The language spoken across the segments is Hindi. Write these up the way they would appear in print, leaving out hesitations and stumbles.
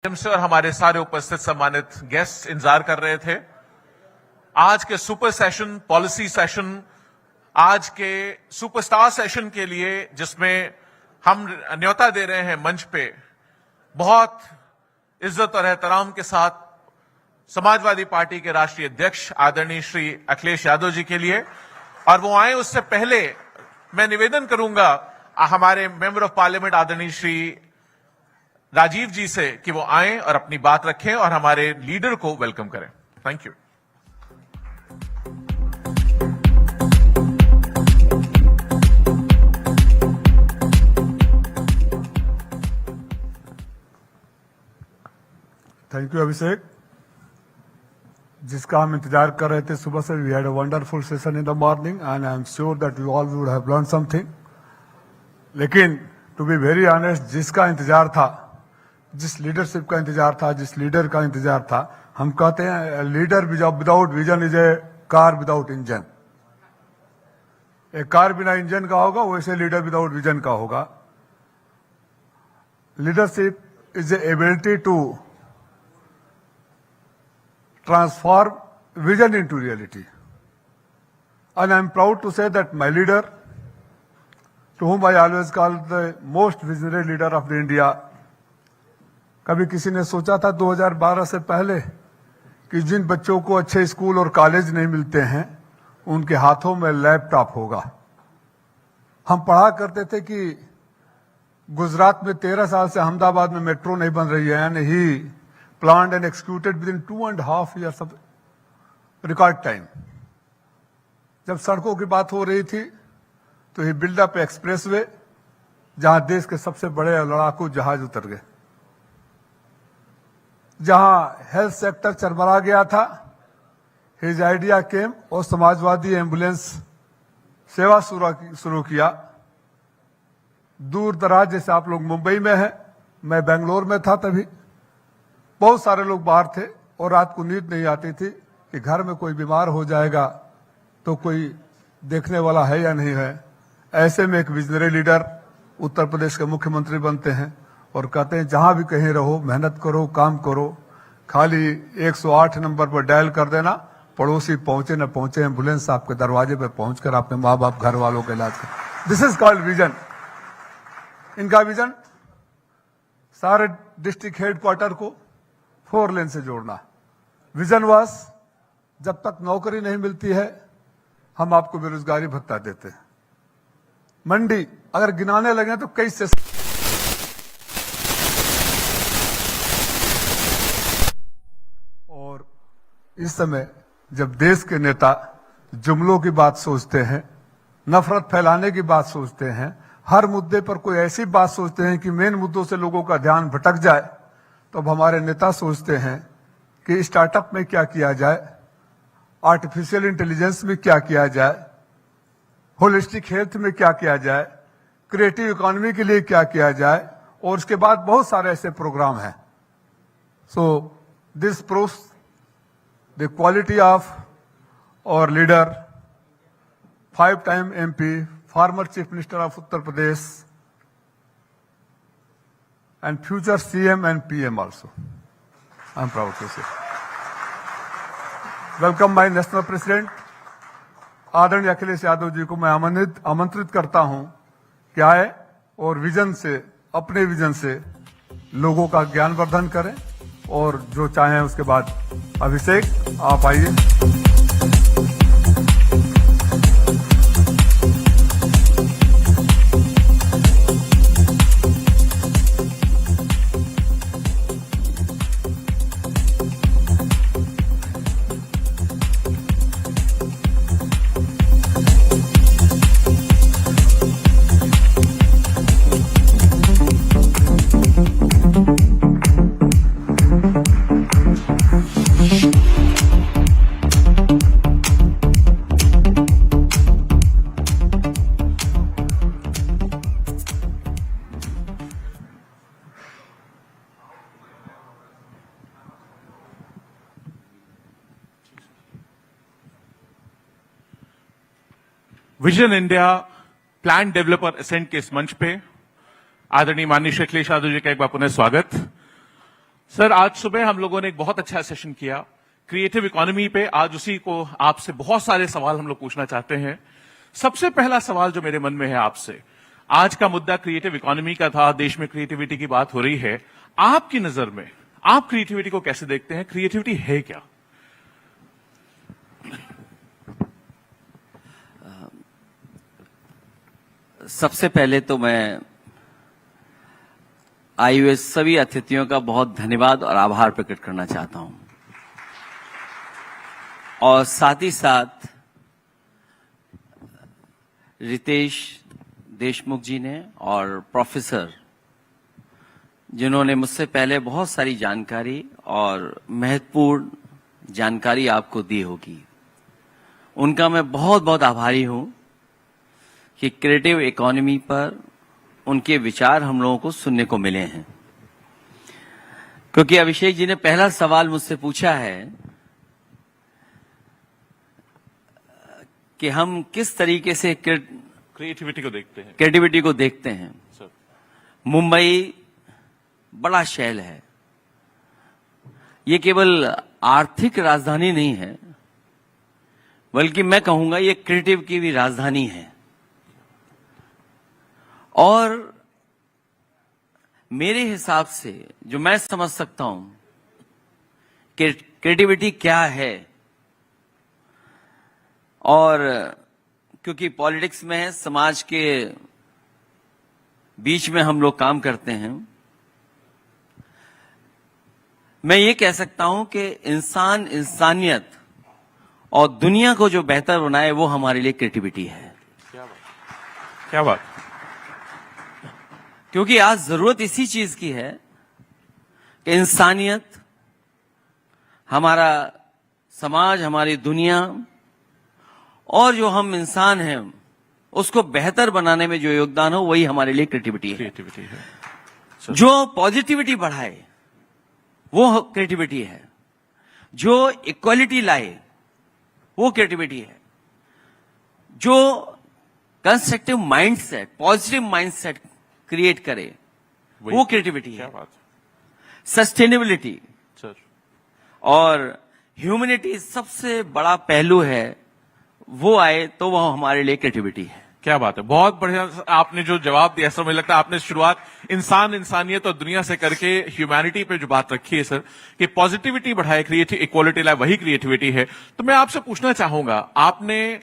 से और हमारे सारे उपस्थित सम्मानित गेस्ट इंतजार कर रहे थे। आज के सुपर सेशन, पॉलिसी सेशन, आज के सुपरस्टार सेशन के लिए जिसमें हम न्योता दे रहे हैं मंच पे, बहुत इज्जत और एहतराम के साथ समाजवादी पार्टी के राष्ट्रीय अध्यक्ष आदरणीय श्री अखिलेश यादव जी के लिए। और वो आए उससे पहले मैं निवेदन करूंगा हमारे मेंबर ऑफ पार्लियामेंट आदरणीय श्री राजीव जी से कि वो आएं और अपनी बात रखें और हमारे लीडर को वेलकम करें। Thank you. Thank you Abhishek, जिसका हम इंतजार कर रहे थे सुबह से। We had a wonderful session in the morning and I am sure that you all would have learn something. लेकिन टू बी वेरी ऑनेस्ट, जिसका इंतजार था, जिस लीडरशिप का इंतजार था, जिस लीडर का इंतजार था, हम कहते हैं leader without vision is a car without engine. एक कार बिना इंजन का होगा, वैसे लीडर विदाउट विजन का होगा। Leadership is a ability to transform vision into reality. And I am proud to say that my leader, to whom I always call the most visionary leader of the India, कभी किसी ने सोचा था 2012 से पहले कि जिन बच्चों को अच्छे स्कूल और कॉलेज नहीं मिलते हैं उनके हाथों में लैपटॉप होगा। हम पढ़ा करते थे कि गुजरात में 13 साल से अहमदाबाद में मेट्रो नहीं बन रही है, and he planned and executed within 2.5 years of record time. जब सड़कों की बात हो रही थी तो ये बिल्डअप एक्सप्रेसवे, जहां देश के सबसे बड़े लड़ाकू जहाज उतर गए, जहां हेल्थ सेक्टर चरमरा गया था, हिज आइडिया केम और समाजवादी एम्बुलेंस सेवा शुरू किया। दूर दराज, जैसे आप लोग मुंबई में हैं, मैं बेंगलोर में था, तभी बहुत सारे लोग बाहर थे और रात को नींद नहीं आती थी कि घर में कोई बीमार हो जाएगा तो कोई देखने वाला है या नहीं है। ऐसे में एक विजनरी लीडर उत्तर प्रदेश के मुख्यमंत्री बनते हैं और कहते हैं जहां भी कहीं रहो, मेहनत करो, काम करो, खाली 108 नंबर पर डायल कर देना, पड़ोसी पहुंचे न पहुंचे, एम्बुलेंस आपके दरवाजे पर पहुंचकर अपने माँ बाप घर वालों का इलाज कर। This is called vision. इनका विजन सारे डिस्ट्रिक्ट हेडक्वार्टर को 4 लेन से जोड़ना। विजन वास, जब तक नौकरी नहीं मिलती है हम आपको बेरोजगारी भत्ता देते हैं। मंडी अगर गिनाने लगे तो कई से, और इस समय जब देश के नेता जुमलों की बात सोचते हैं, नफरत फैलाने की बात सोचते हैं, हर मुद्दे पर कोई ऐसी बात सोचते हैं कि मेन मुद्दों से लोगों का ध्यान भटक जाए, तो अब हमारे नेता सोचते हैं कि स्टार्टअप में क्या किया जाए, आर्टिफिशियल इंटेलिजेंस में क्या किया जाए, होलिस्टिक हेल्थ में क्या किया जाए, क्रिएटिव इकोनॉमी के लिए क्या किया जाए, और उसके बाद बहुत सारे ऐसे प्रोग्राम हैं। So this proves the quality of our leader, 5 time MP, former chief minister of Uttar Pradesh, and future CM and PM also. I am proud to say. Welcome my national president, आदरणीय अखिलेश यादव जी को मैं आमंत्रित करता हूं कि आए और विजन से, अपने विजन से लोगों का ज्ञानवर्धन करें, और जो चाहें उसके बाद अभिषेक आप आइए। Vision India plan developer ascent के इस मंच पे आदरणीय माननीय श्री अखिलेश यादव जी का एक बार पुनः स्वागत। सर, आज सुबह हम लोगों ने एक बहुत अच्छा सेशन किया क्रिएटिव इकोनॉमी पे। आज उसी को आपसे बहुत सारे सवाल हम लोग पूछना चाहते हैं। सबसे पहला सवाल जो मेरे मन में है आपसे, आज का मुद्दा क्रिएटिव इकोनॉमी का था, देश में क्रिएटिविटी की बात हो रही है। आपकी नजर में आप क्रिएटिविटी को कैसे देखते हैं? क्रिएटिविटी है क्या? सबसे पहले तो मैं आए हुए सभी अतिथियों का बहुत धन्यवाद और आभार प्रकट करना चाहता हूं, और साथ ही साथ रितेश देशमुख जी ने और प्रोफेसर, जिन्होंने मुझसे पहले बहुत सारी जानकारी और महत्वपूर्ण जानकारी आपको दी होगी, उनका मैं बहुत बहुत आभारी हूं कि क्रिएटिव इकोनॉमी पर उनके विचार हम लोगों को सुनने को मिले हैं। क्योंकि अभिषेक जी ने पहला सवाल मुझसे पूछा है कि हम किस तरीके से क्रिएटिविटी को देखते हैं। सर, मुंबई बड़ा शहर है, ये केवल आर्थिक राजधानी नहीं है, बल्कि मैं कहूंगा ये क्रिएटिव की भी राजधानी है। और मेरे हिसाब से जो मैं समझ सकता हूं कि क्रिएटिविटी क्या है, और क्योंकि पॉलिटिक्स में है, समाज के बीच में हम लोग काम करते हैं, मैं ये कह सकता हूं कि इंसान, इंसानियत और दुनिया को जो बेहतर बनाए वो हमारे लिए क्रिएटिविटी है। क्या बात। क्योंकि आज जरूरत इसी चीज की है कि इंसानियत, हमारा समाज, हमारी दुनिया और जो हम इंसान हैं उसको बेहतर बनाने में जो योगदान हो वही हमारे लिए क्रिएटिविटी है। जो पॉजिटिविटी बढ़ाए वो क्रिएटिविटी है, जो इक्वालिटी लाए वो क्रिएटिविटी है, जो constructive mindset, positive mindset create करे वो क्रिएटिविटी है। सस्टेनेबिलिटी सर और ह्यूमैनिटी सबसे बड़ा पहलू है, वो आए तो वो हमारे लिए क्रिएटिविटी है। क्या बात है, बहुत बढ़िया आपने जो जवाब दिया सर। मुझे लगता है आपने शुरुआत इंसान, इंसानियत और दुनिया से करके ह्यूमैनिटी पे जो बात रखी है सर, कि पॉजिटिविटी बढ़ाए, क्रिएटिव इक्वालिटी लाए, वही क्रिएटिविटी है। तो मैं आपसे पूछना चाहूंगा, आपने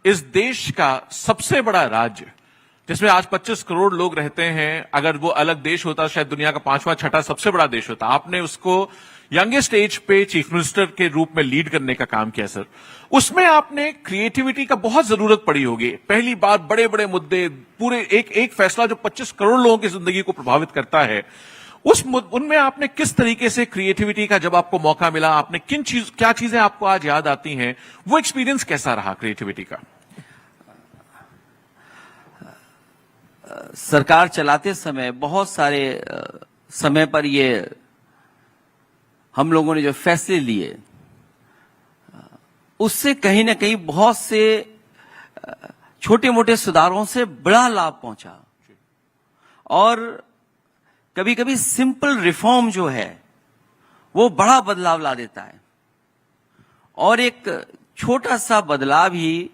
इस देश का सबसे बड़ा राज्य जिसमें आज 25 करोड़ लोग रहते हैं, अगर वो अलग देश होता शायद दुनिया का 5वां 6ठा सबसे बड़ा देश होता, आपने उसको यंगेस्ट एज पे चीफ मिनिस्टर के रूप में लीड करने का काम किया सर। उसमें आपने क्रिएटिविटी का बहुत जरूरत पड़ी होगी। पहली बार बड़े बड़े मुद्दे, पूरे एक फैसला जो 25 करोड़ लोगों की जिंदगी को प्रभावित करता है, उनमें आपने किस तरीके से क्रिएटिविटी का, जब आपको मौका मिला, आपने क्या चीजें आपको आज याद आती हैं, वो एक्सपीरियंस कैसा रहा क्रिएटिविटी का? सरकार चलाते समय बहुत सारे समय पर ये हम लोगों ने जो फैसले लिए, उससे कहीं ना कहीं बहुत से छोटे मोटे सुधारों से बड़ा लाभ पहुंचा। और कभी कभी सिंपल रिफॉर्म जो है वो बड़ा बदलाव ला देता है, और एक छोटा सा बदलाव ही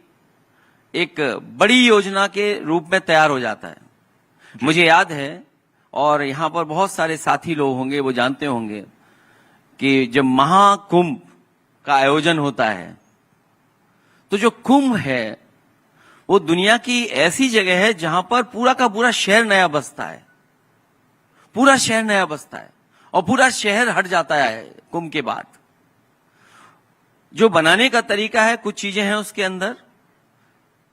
एक बड़ी योजना के रूप में तैयार हो जाता है। मुझे याद है, और यहां पर बहुत सारे साथी लोग होंगे वो जानते होंगे, कि जब महाकुंभ का आयोजन होता है तो जो कुंभ है वो दुनिया की ऐसी जगह है जहां पर पूरा का पूरा शहर नया बसता है, पूरा शहर नया बसता है, और पूरा शहर हट जाता है कुंभ के बाद। जो बनाने का तरीका है, कुछ चीजें हैं उसके अंदर,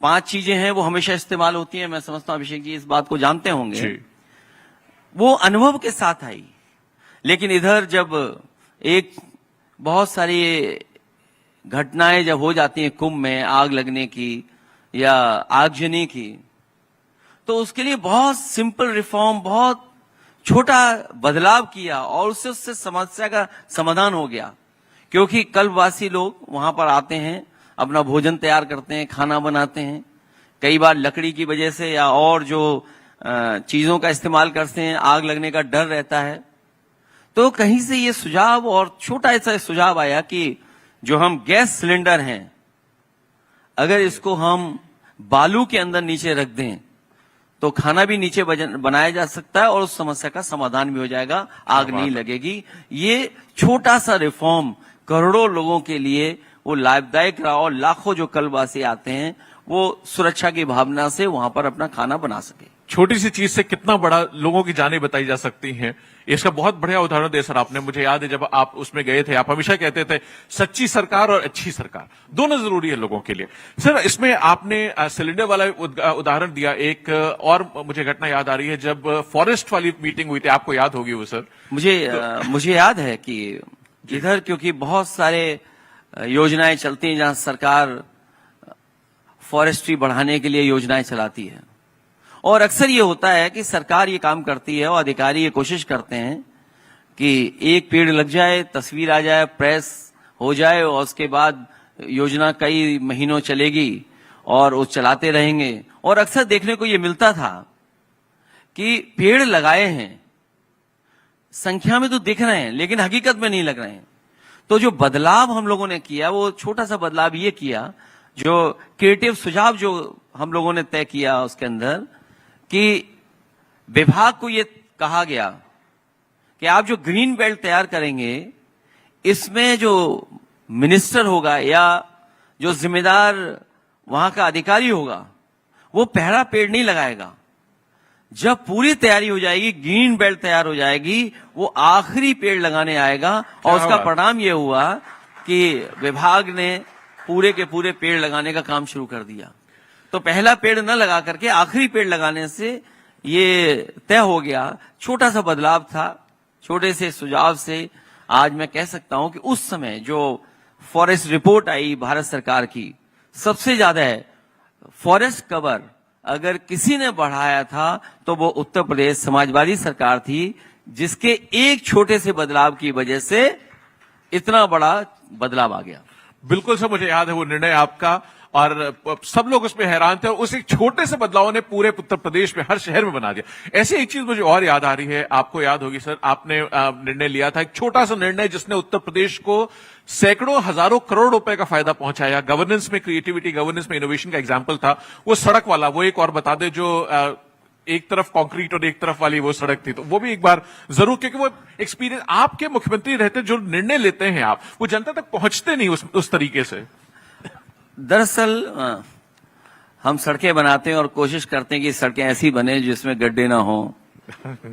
5 चीजें हैं वो हमेशा इस्तेमाल होती हैं। मैं समझता हूं अभिषेक जी इस बात को जानते होंगे। वो अनुभव के साथ आई। लेकिन इधर जब एक बहुत सारी घटनाएं जब हो जाती हैं कुंभ में, आग लगने की या आगजनी की, तो उसके लिए बहुत सिंपल रिफॉर्म, बहुत छोटा बदलाव किया, और उससे समस्या का समाधान हो गया। क्योंकि कल्पवासी लोग वहां पर आते हैं, अपना भोजन तैयार करते हैं, खाना बनाते हैं, कई बार लकड़ी की वजह से या और जो चीजों का इस्तेमाल करते हैं, आग लगने का डर रहता है। तो कहीं से ये सुझाव और छोटा ऐसा सुझाव आया कि जो हम गैस सिलेंडर हैं, अगर इसको हम बालू के अंदर नीचे रख दें तो खाना भी नीचे बनाया जा सकता है और उस समस्या का समाधान भी हो जाएगा, आग नहीं लगेगी। ये छोटा सा रिफॉर्म करोड़ों लोगों के लिए वो लाभदायक रहा और लाखों जो कलवासी आते हैं वो सुरक्षा की भावना से वहां पर अपना खाना बना सके। छोटी सी चीज से कितना बड़ा लोगों की जानें बताई जा सकती हैं, इसका बहुत बढ़िया उदाहरण दे सर आपने। मुझे याद है जब आप उसमें गए थे, आप हमेशा कहते थे सच्ची सरकार और अच्छी सरकार दोनों जरूरी है लोगों के लिए। सर इसमें आपने सिलेंडर वाला उदाहरण दिया, एक और मुझे घटना याद आ रही है जब फॉरेस्ट वाली मीटिंग हुई थी, आपको याद होगी वो सर। मुझे याद है कि इधर क्योंकि बहुत सारे योजनाएं चलती हैं जहां सरकार फॉरेस्ट्री बढ़ाने के लिए योजनाएं चलाती है, और अक्सर ये होता है कि सरकार ये काम करती है और अधिकारी ये कोशिश करते हैं कि एक पेड़ लग जाए, तस्वीर आ जाए, प्रेस हो जाए और उसके बाद योजना कई महीनों चलेगी और वो चलाते रहेंगे। और अक्सर देखने को ये मिलता था कि पेड़ लगाए हैं, संख्या में तो दिख रहे हैं लेकिन हकीकत में नहीं लग रहे हैं। तो जो बदलाव हम लोगों ने किया वो छोटा सा बदलाव ये किया, जो क्रिएटिव सुझाव जो हम लोगों ने तय किया उसके अंदर, कि विभाग को ये कहा गया कि आप जो ग्रीन बेल्ट तैयार करेंगे इसमें जो मिनिस्टर होगा या जो जिम्मेदार वहां का अधिकारी होगा वो पहला पेड़ नहीं लगाएगा। जब पूरी तैयारी हो जाएगी, ग्रीन बेल्ट तैयार हो जाएगी, वो आखिरी पेड़ लगाने आएगा। और उसका परिणाम ये हुआ कि विभाग ने पूरे के पूरे पेड़ लगाने का काम शुरू कर दिया। तो पहला पेड़ न लगा करके आखिरी पेड़ लगाने से ये तय हो गया। छोटा सा बदलाव था, छोटे से सुझाव से आज मैं कह सकता हूं कि उस समय जो फॉरेस्ट रिपोर्ट आई भारत सरकार की, सबसे ज्यादा है फॉरेस्ट कवर अगर किसी ने बढ़ाया था तो वो उत्तर प्रदेश समाजवादी सरकार थी, जिसके एक छोटे से बदलाव की वजह से इतना बड़ा बदलाव आ गया। बिल्कुल सर, मुझे याद है वो निर्णय आपका, और सब लोग उसमें हैरान थे और उस एक छोटे से बदलाव ने पूरे उत्तर प्रदेश में हर शहर में बना दिया। ऐसी एक चीज मुझे और याद आ रही है, आपको याद होगी सर, आपने निर्णय लिया था, एक छोटा सा निर्णय जिसने उत्तर प्रदेश को सैकड़ों हजारों करोड़ रुपए का फायदा पहुंचाया। गवर्नेंस में क्रिएटिविटी, गवर्नेंस में इनोवेशन का एग्जाम्पल था वो सड़क वाला। वो एक और बता दे, जो एक तरफ कंक्रीट और एक तरफ वाली वो सड़क थी, तो वो भी एक बार जरूर, क्योंकि वो एक्सपीरियंस आपके मुख्यमंत्री रहते, जो निर्णय लेते हैं आप, वो जनता तक पहुंचते नहीं उस तरीके से। दरअसल हम सड़कें बनाते हैं और कोशिश करते हैं कि सड़कें ऐसी बने जिसमें गड्ढे ना हो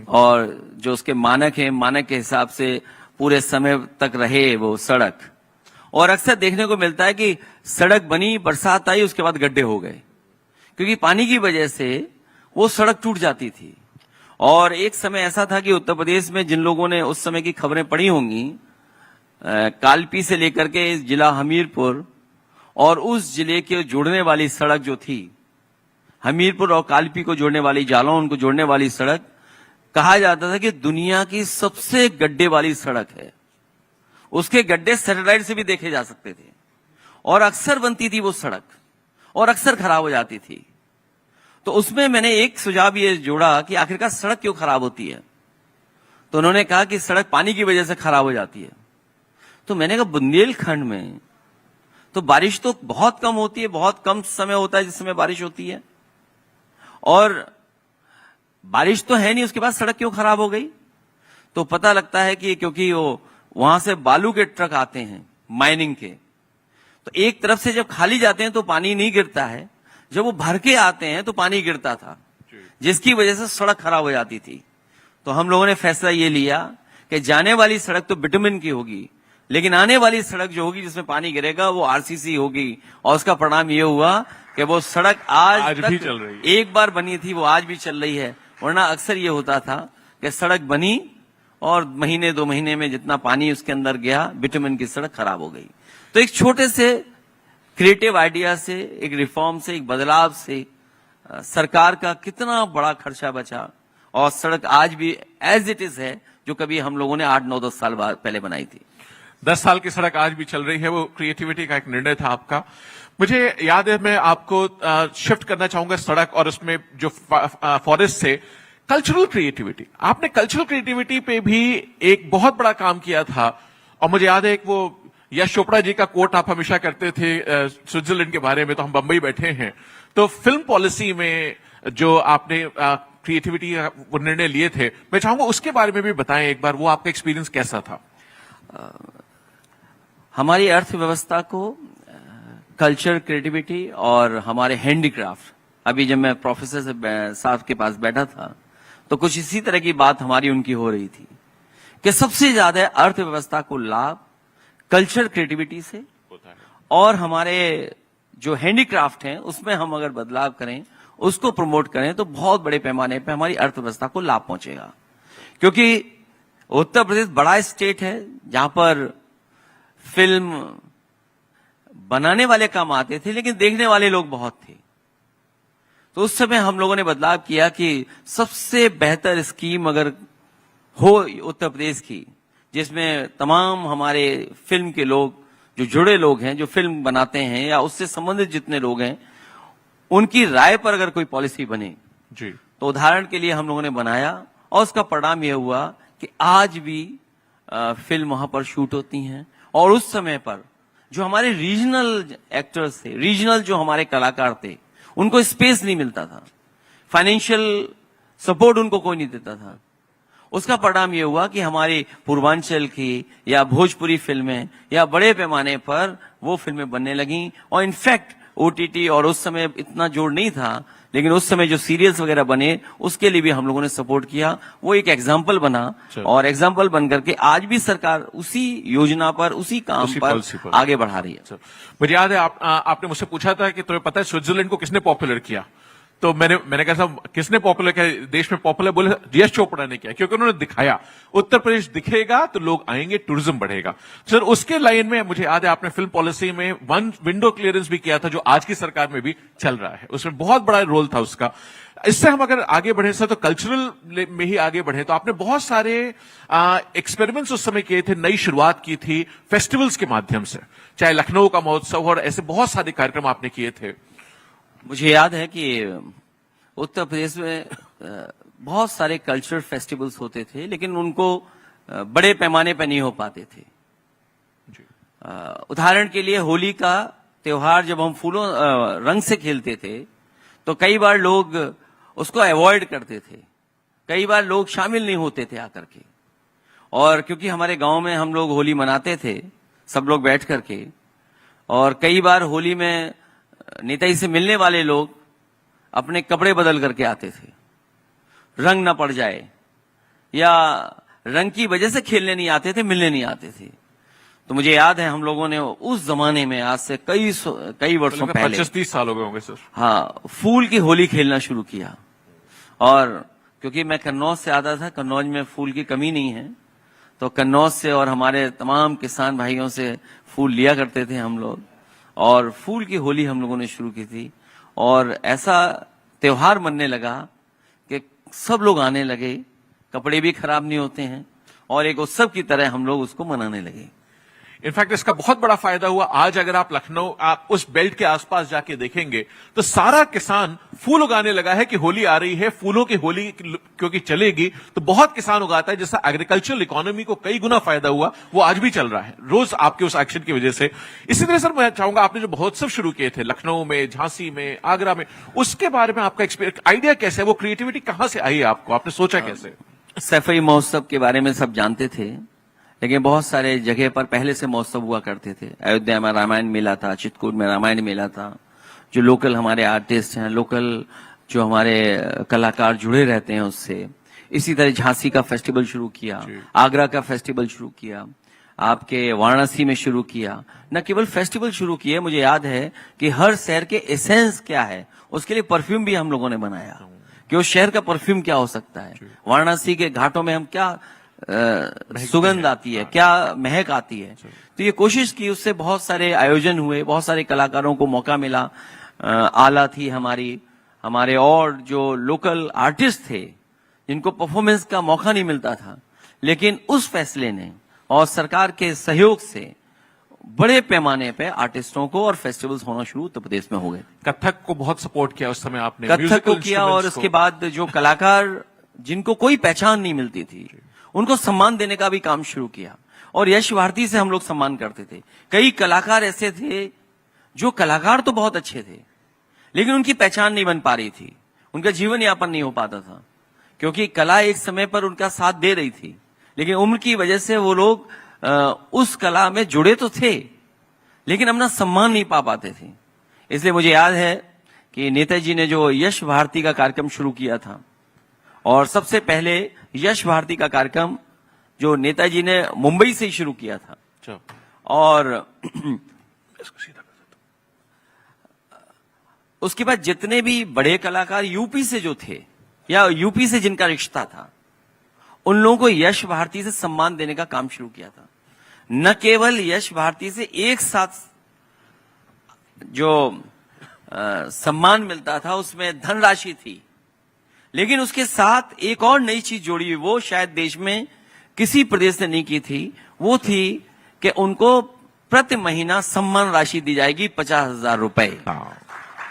और जो उसके मानक हैं, मानक के हिसाब से पूरे समय तक रहे वो सड़क। और अक्सर देखने को मिलता है कि सड़क बनी, बरसात आई, उसके बाद गड्ढे हो गए, क्योंकि पानी की वजह से वो सड़क टूट जाती थी। और एक समय ऐसा था कि उत्तर प्रदेश में जिन लोगों ने उस समय की खबरें पढ़ी होंगी, कालपी से लेकर के जिला हमीरपुर और उस जिले के जोड़ने वाली सड़क जो थी, हमीरपुर और कालपी को जोड़ने वाली, जालौन को जोड़ने वाली सड़क, कहा जाता था कि दुनिया की सबसे गड्ढे वाली सड़क है। उसके गड्ढे सैटेलाइट से भी देखे जा सकते थे और अक्सर बनती थी वो सड़क और अक्सर खराब हो जाती थी। तो उसमें मैंने एक सुझाव ये जोड़ा कि आखिरकार सड़क क्यों खराब होती है। तो उन्होंने कहा कि सड़क पानी की वजह से खराब हो जाती है। तो मैंने कहा बुंदेलखंड में तो बारिश तो बहुत कम होती है, बहुत कम समय होता है जिस समय बारिश होती है, और बारिश तो है नहीं, उसके बाद सड़क क्यों खराब हो गई। तो पता लगता है कि क्योंकि वो वहां से बालू के ट्रक आते हैं माइनिंग के, तो एक तरफ से जब खाली जाते हैं तो पानी नहीं गिरता है, जब वो भर के आते हैं तो पानी गिरता था, जिसकी वजह से सड़क खराब हो जाती थी। तो हम लोगों ने फैसला ये लिया कि जाने वाली सड़क तो बिटुमिन की होगी, लेकिन आने वाली सड़क जो होगी जिसमें पानी गिरेगा वो आरसीसी होगी। और उसका परिणाम ये हुआ कि वो सड़क आज भी चल रही है। एक बार बनी थी, वो आज भी चल रही है। वरना अक्सर ये होता था कि सड़क बनी और महीने 2 महीने में जितना पानी उसके अंदर गया, बिटुमिन की सड़क खराब हो गई। तो एक छोटे से क्रिएटिव आइडिया से, एक रिफॉर्म से, एक बदलाव से सरकार का कितना बड़ा खर्चा बचा, और सड़क आज भी एज इट इज है जो कभी हम लोगों ने 8, 9, 10 साल पहले बनाई थी। 10 साल की सड़क आज भी चल रही है। वो क्रिएटिविटी का एक निर्णय था आपका। मुझे याद है, मैं आपको शिफ्ट करना चाहूंगा सड़क और उसमें जो फॉरेस्ट से, कल्चरल क्रिएटिविटी, आपने कल्चरल क्रिएटिविटी पे भी एक बहुत बड़ा काम किया था। और मुझे याद है एक वो यश चोपड़ा जी का कोट आप हमेशा करते थे स्विट्जरलैंड के बारे में, तो हम बंबई बैठे हैं, तो फिल्म पॉलिसी में जो आपने क्रिएटिविटी वो निर्णय लिए थे, मैं चाहूंगा उसके बारे में भी बताएं एक बार, वो आपका एक्सपीरियंस कैसा था? हमारी अर्थव्यवस्था को कल्चर, क्रिएटिविटी और हमारे हैंडीक्राफ्ट, अभी जब मैं प्रोफेसर साहब के पास बैठा था तो कुछ इसी तरह की बात हमारी उनकी हो रही थी कि सबसे ज्यादा अर्थव्यवस्था को लाभ कल्चर, क्रिएटिविटी से होता है। और हमारे जो हैंडीक्राफ्ट हैं उसमें हम अगर बदलाव करें, उसको प्रमोट करें, तो बहुत बड़े पैमाने पे हमारी अर्थव्यवस्था को लाभ पहुंचेगा। क्योंकि उत्तर प्रदेश बड़ा स्टेट है जहां पर फिल्म बनाने वाले कम आते थे लेकिन देखने वाले लोग बहुत थे। तो उस समय हम लोगों ने बदलाव किया कि सबसे बेहतर स्कीम अगर हो उत्तर प्रदेश की, जिसमें तमाम हमारे फिल्म के लोग, जो जुड़े लोग हैं, जो फिल्म बनाते हैं या उससे संबंधित जितने लोग हैं, उनकी राय पर अगर कोई पॉलिसी बने जी, तो उदाहरण के लिए हम लोगों ने बनाया और उसका परिणाम यह हुआ कि आज भी फिल्म वहां पर शूट होती हैं। और उस समय पर जो हमारे रीजनल एक्टर्स थे, रीजनल जो हमारे कलाकार थे, उनको स्पेस नहीं मिलता था, फाइनेंशियल सपोर्ट उनको कोई नहीं देता था। उसका परिणाम यह हुआ कि हमारी पूर्वांचल की या भोजपुरी फिल्में या बड़े पैमाने पर वो फिल्में बनने लगीं। और इनफैक्ट ओटीटी, और उस समय इतना जोर नहीं था, लेकिन उस समय जो सीरियल्स वगैरह बने उसके लिए भी हम लोगों ने सपोर्ट किया। वो एक एग्जाम्पल बना और एग्जाम्पल बन करके आज भी सरकार उसी योजना पर, उसी काम पर आगे बढ़ा रही है। मुझे याद है आपने मुझसे पूछा था कि तुम्हें पता है स्विट्जरलैंड को किसने पॉपुलर किया, तो मैंने कहा था किसने पॉपुलर किया, देश में पॉपुलर, बोले यश चोपड़ा ने किया, क्योंकि उन्होंने दिखाया उत्तर प्रदेश दिखेगा तो लोग आएंगे, टूरिज्म बढ़ेगा। सर उसके लाइन में मुझे याद है आपने फिल्म पॉलिसी में वन विंडो क्लियरेंस भी किया था, जो आज की सरकार में भी चल रहा है, उसमें बहुत बड़ा रोल था उसका। इससे हम अगर आगे बढ़े सर, तो कल्चरल में ही आगे बढ़े, तो आपने बहुत सारे एक्सपेरिमेंट्स उस समय किए थे, नई शुरुआत की थी फेस्टिवल्स के माध्यम से, चाहे लखनऊ का महोत्सव और ऐसे बहुत सारे कार्यक्रम आपने किए थे। मुझे याद है कि उत्तर प्रदेश में बहुत सारे कल्चरल फेस्टिवल्स होते थे, लेकिन उनको बड़े पैमाने पर नहीं हो पाते थे। उदाहरण के लिए होली का त्योहार जब हम फूलों रंग से खेलते थे तो कई बार लोग उसको अवॉइड करते थे, कई बार लोग शामिल नहीं होते थे आकर के। और क्योंकि हमारे गांव में हम लोग होली मनाते थे सब लोग बैठ करके, और कई बार होली में नेताजी से मिलने वाले लोग अपने कपड़े बदल करके आते थे, रंग ना पड़ जाए, या रंग की वजह से खेलने नहीं आते थे, मिलने नहीं आते थे। तो मुझे याद है हम लोगों ने उस जमाने में, आज से कई वर्षों पहले, 25-30 साल हो गए होंगे सर, हाँ, फूल की होली खेलना शुरू किया। और क्योंकि मैं कन्नौज से आता था, कन्नौज में फूल की कमी नहीं है, तो कन्नौज से और हमारे तमाम किसान भाइयों से फूल लिया करते थे हम लोग, और फूल की होली हम लोगों ने शुरू की थी। और ऐसा त्योहार मनने लगा कि सब लोग आने लगे, कपड़े भी खराब नहीं होते हैं, और एक उत्सव की तरह हम लोग उसको मनाने लगे। इनफैक्ट इसका बहुत बड़ा फायदा हुआ। आज अगर आप लखनऊ, आप उस बेल्ट के आसपास जाके देखेंगे तो सारा किसान फूल उगाने लगा है कि होली आ रही है, फूलों की होली क्योंकि चलेगी, तो बहुत किसान उगाता है, जिससे एग्रीकल्चरल इकोनॉमी को कई गुना फायदा हुआ। वो आज भी चल रहा है रोज आपके उस एक्शन की वजह से। इसी तरह सर मैं चाहूंगा, आपने जो महोत्सव शुरू किए थे लखनऊ में, झांसी में, आगरा में, उसके बारे में आपका आइडिया कैसे है, वो क्रिएटिविटी कहां से आई आपको, आपने सोचा कैसे? सफाई महोत्सव के बारे में सब जानते थे, लेकिन बहुत सारे जगह पर पहले से महोत्सव हुआ करते थे। अयोध्या में रामायण मेला था, चित्रकूट में रामायण मेला था। जो लोकल हमारे आर्टिस्ट हैं, लोकल जो हमारे कलाकार जुड़े रहते हैं उससे। इसी तरह झांसी का फेस्टिवल शुरू किया, आगरा का फेस्टिवल शुरू किया, आपके वाराणसी में शुरू किया। न केवल फेस्टिवल शुरू किए, मुझे याद है कि हर शहर के एसेंस क्या है उसके लिए परफ्यूम भी हम लोगों ने बनाया कि उस शहर का परफ्यूम क्या हो सकता है। वाराणसी के घाटों में हम क्या सुगंध आती है, क्या महक आती है। तो ये कोशिश की, उससे बहुत सारे आयोजन हुए, बहुत सारे कलाकारों को मौका मिला। आला थी हमारे और जो लोकल आर्टिस्ट थे जिनको परफॉर्मेंस का मौका नहीं मिलता था, लेकिन उस फैसले ने और सरकार के सहयोग से बड़े पैमाने पे आर्टिस्टों को और फेस्टिवल्स होना शुरू उत्तर प्रदेश में हो गए। कथक को बहुत सपोर्ट किया उस समय आपने, कथक को किया, और उसके बाद जो कलाकार जिनको कोई पहचान नहीं मिलती थी, उनको सम्मान देने का भी काम शुरू किया। और यश भारती से हम लोग सम्मान करते थे। कई कलाकार ऐसे थे जो कलाकार तो बहुत अच्छे थे, लेकिन उनकी पहचान नहीं बन पा रही थी, उनका जीवन यापन नहीं हो पाता था, क्योंकि कला एक समय पर उनका साथ दे रही थी, लेकिन उम्र की वजह से वो लोग उस कला में जुड़े तो थे, लेकिन अपना सम्मान नहीं पा पाते थे। इसलिए मुझे याद है कि नेताजी ने जो यश भारती का कार्यक्रम शुरू किया था, और सबसे पहले यश भारती का कार्यक्रम जो नेताजी ने मुंबई से ही शुरू किया था, और उसके बाद जितने भी बड़े कलाकार यूपी से जो थे या यूपी से जिनका रिश्ता था, उन लोगों को यश भारती से सम्मान देने का काम शुरू किया था। न केवल यश भारती से एक साथ जो सम्मान मिलता था उसमें धनराशि थी, लेकिन उसके साथ एक और नई चीज जोड़ी हुई, वो शायद देश में किसी प्रदेश ने नहीं की थी। वो थी कि उनको प्रति महीना सम्मान राशि दी जाएगी 50,000 रुपए।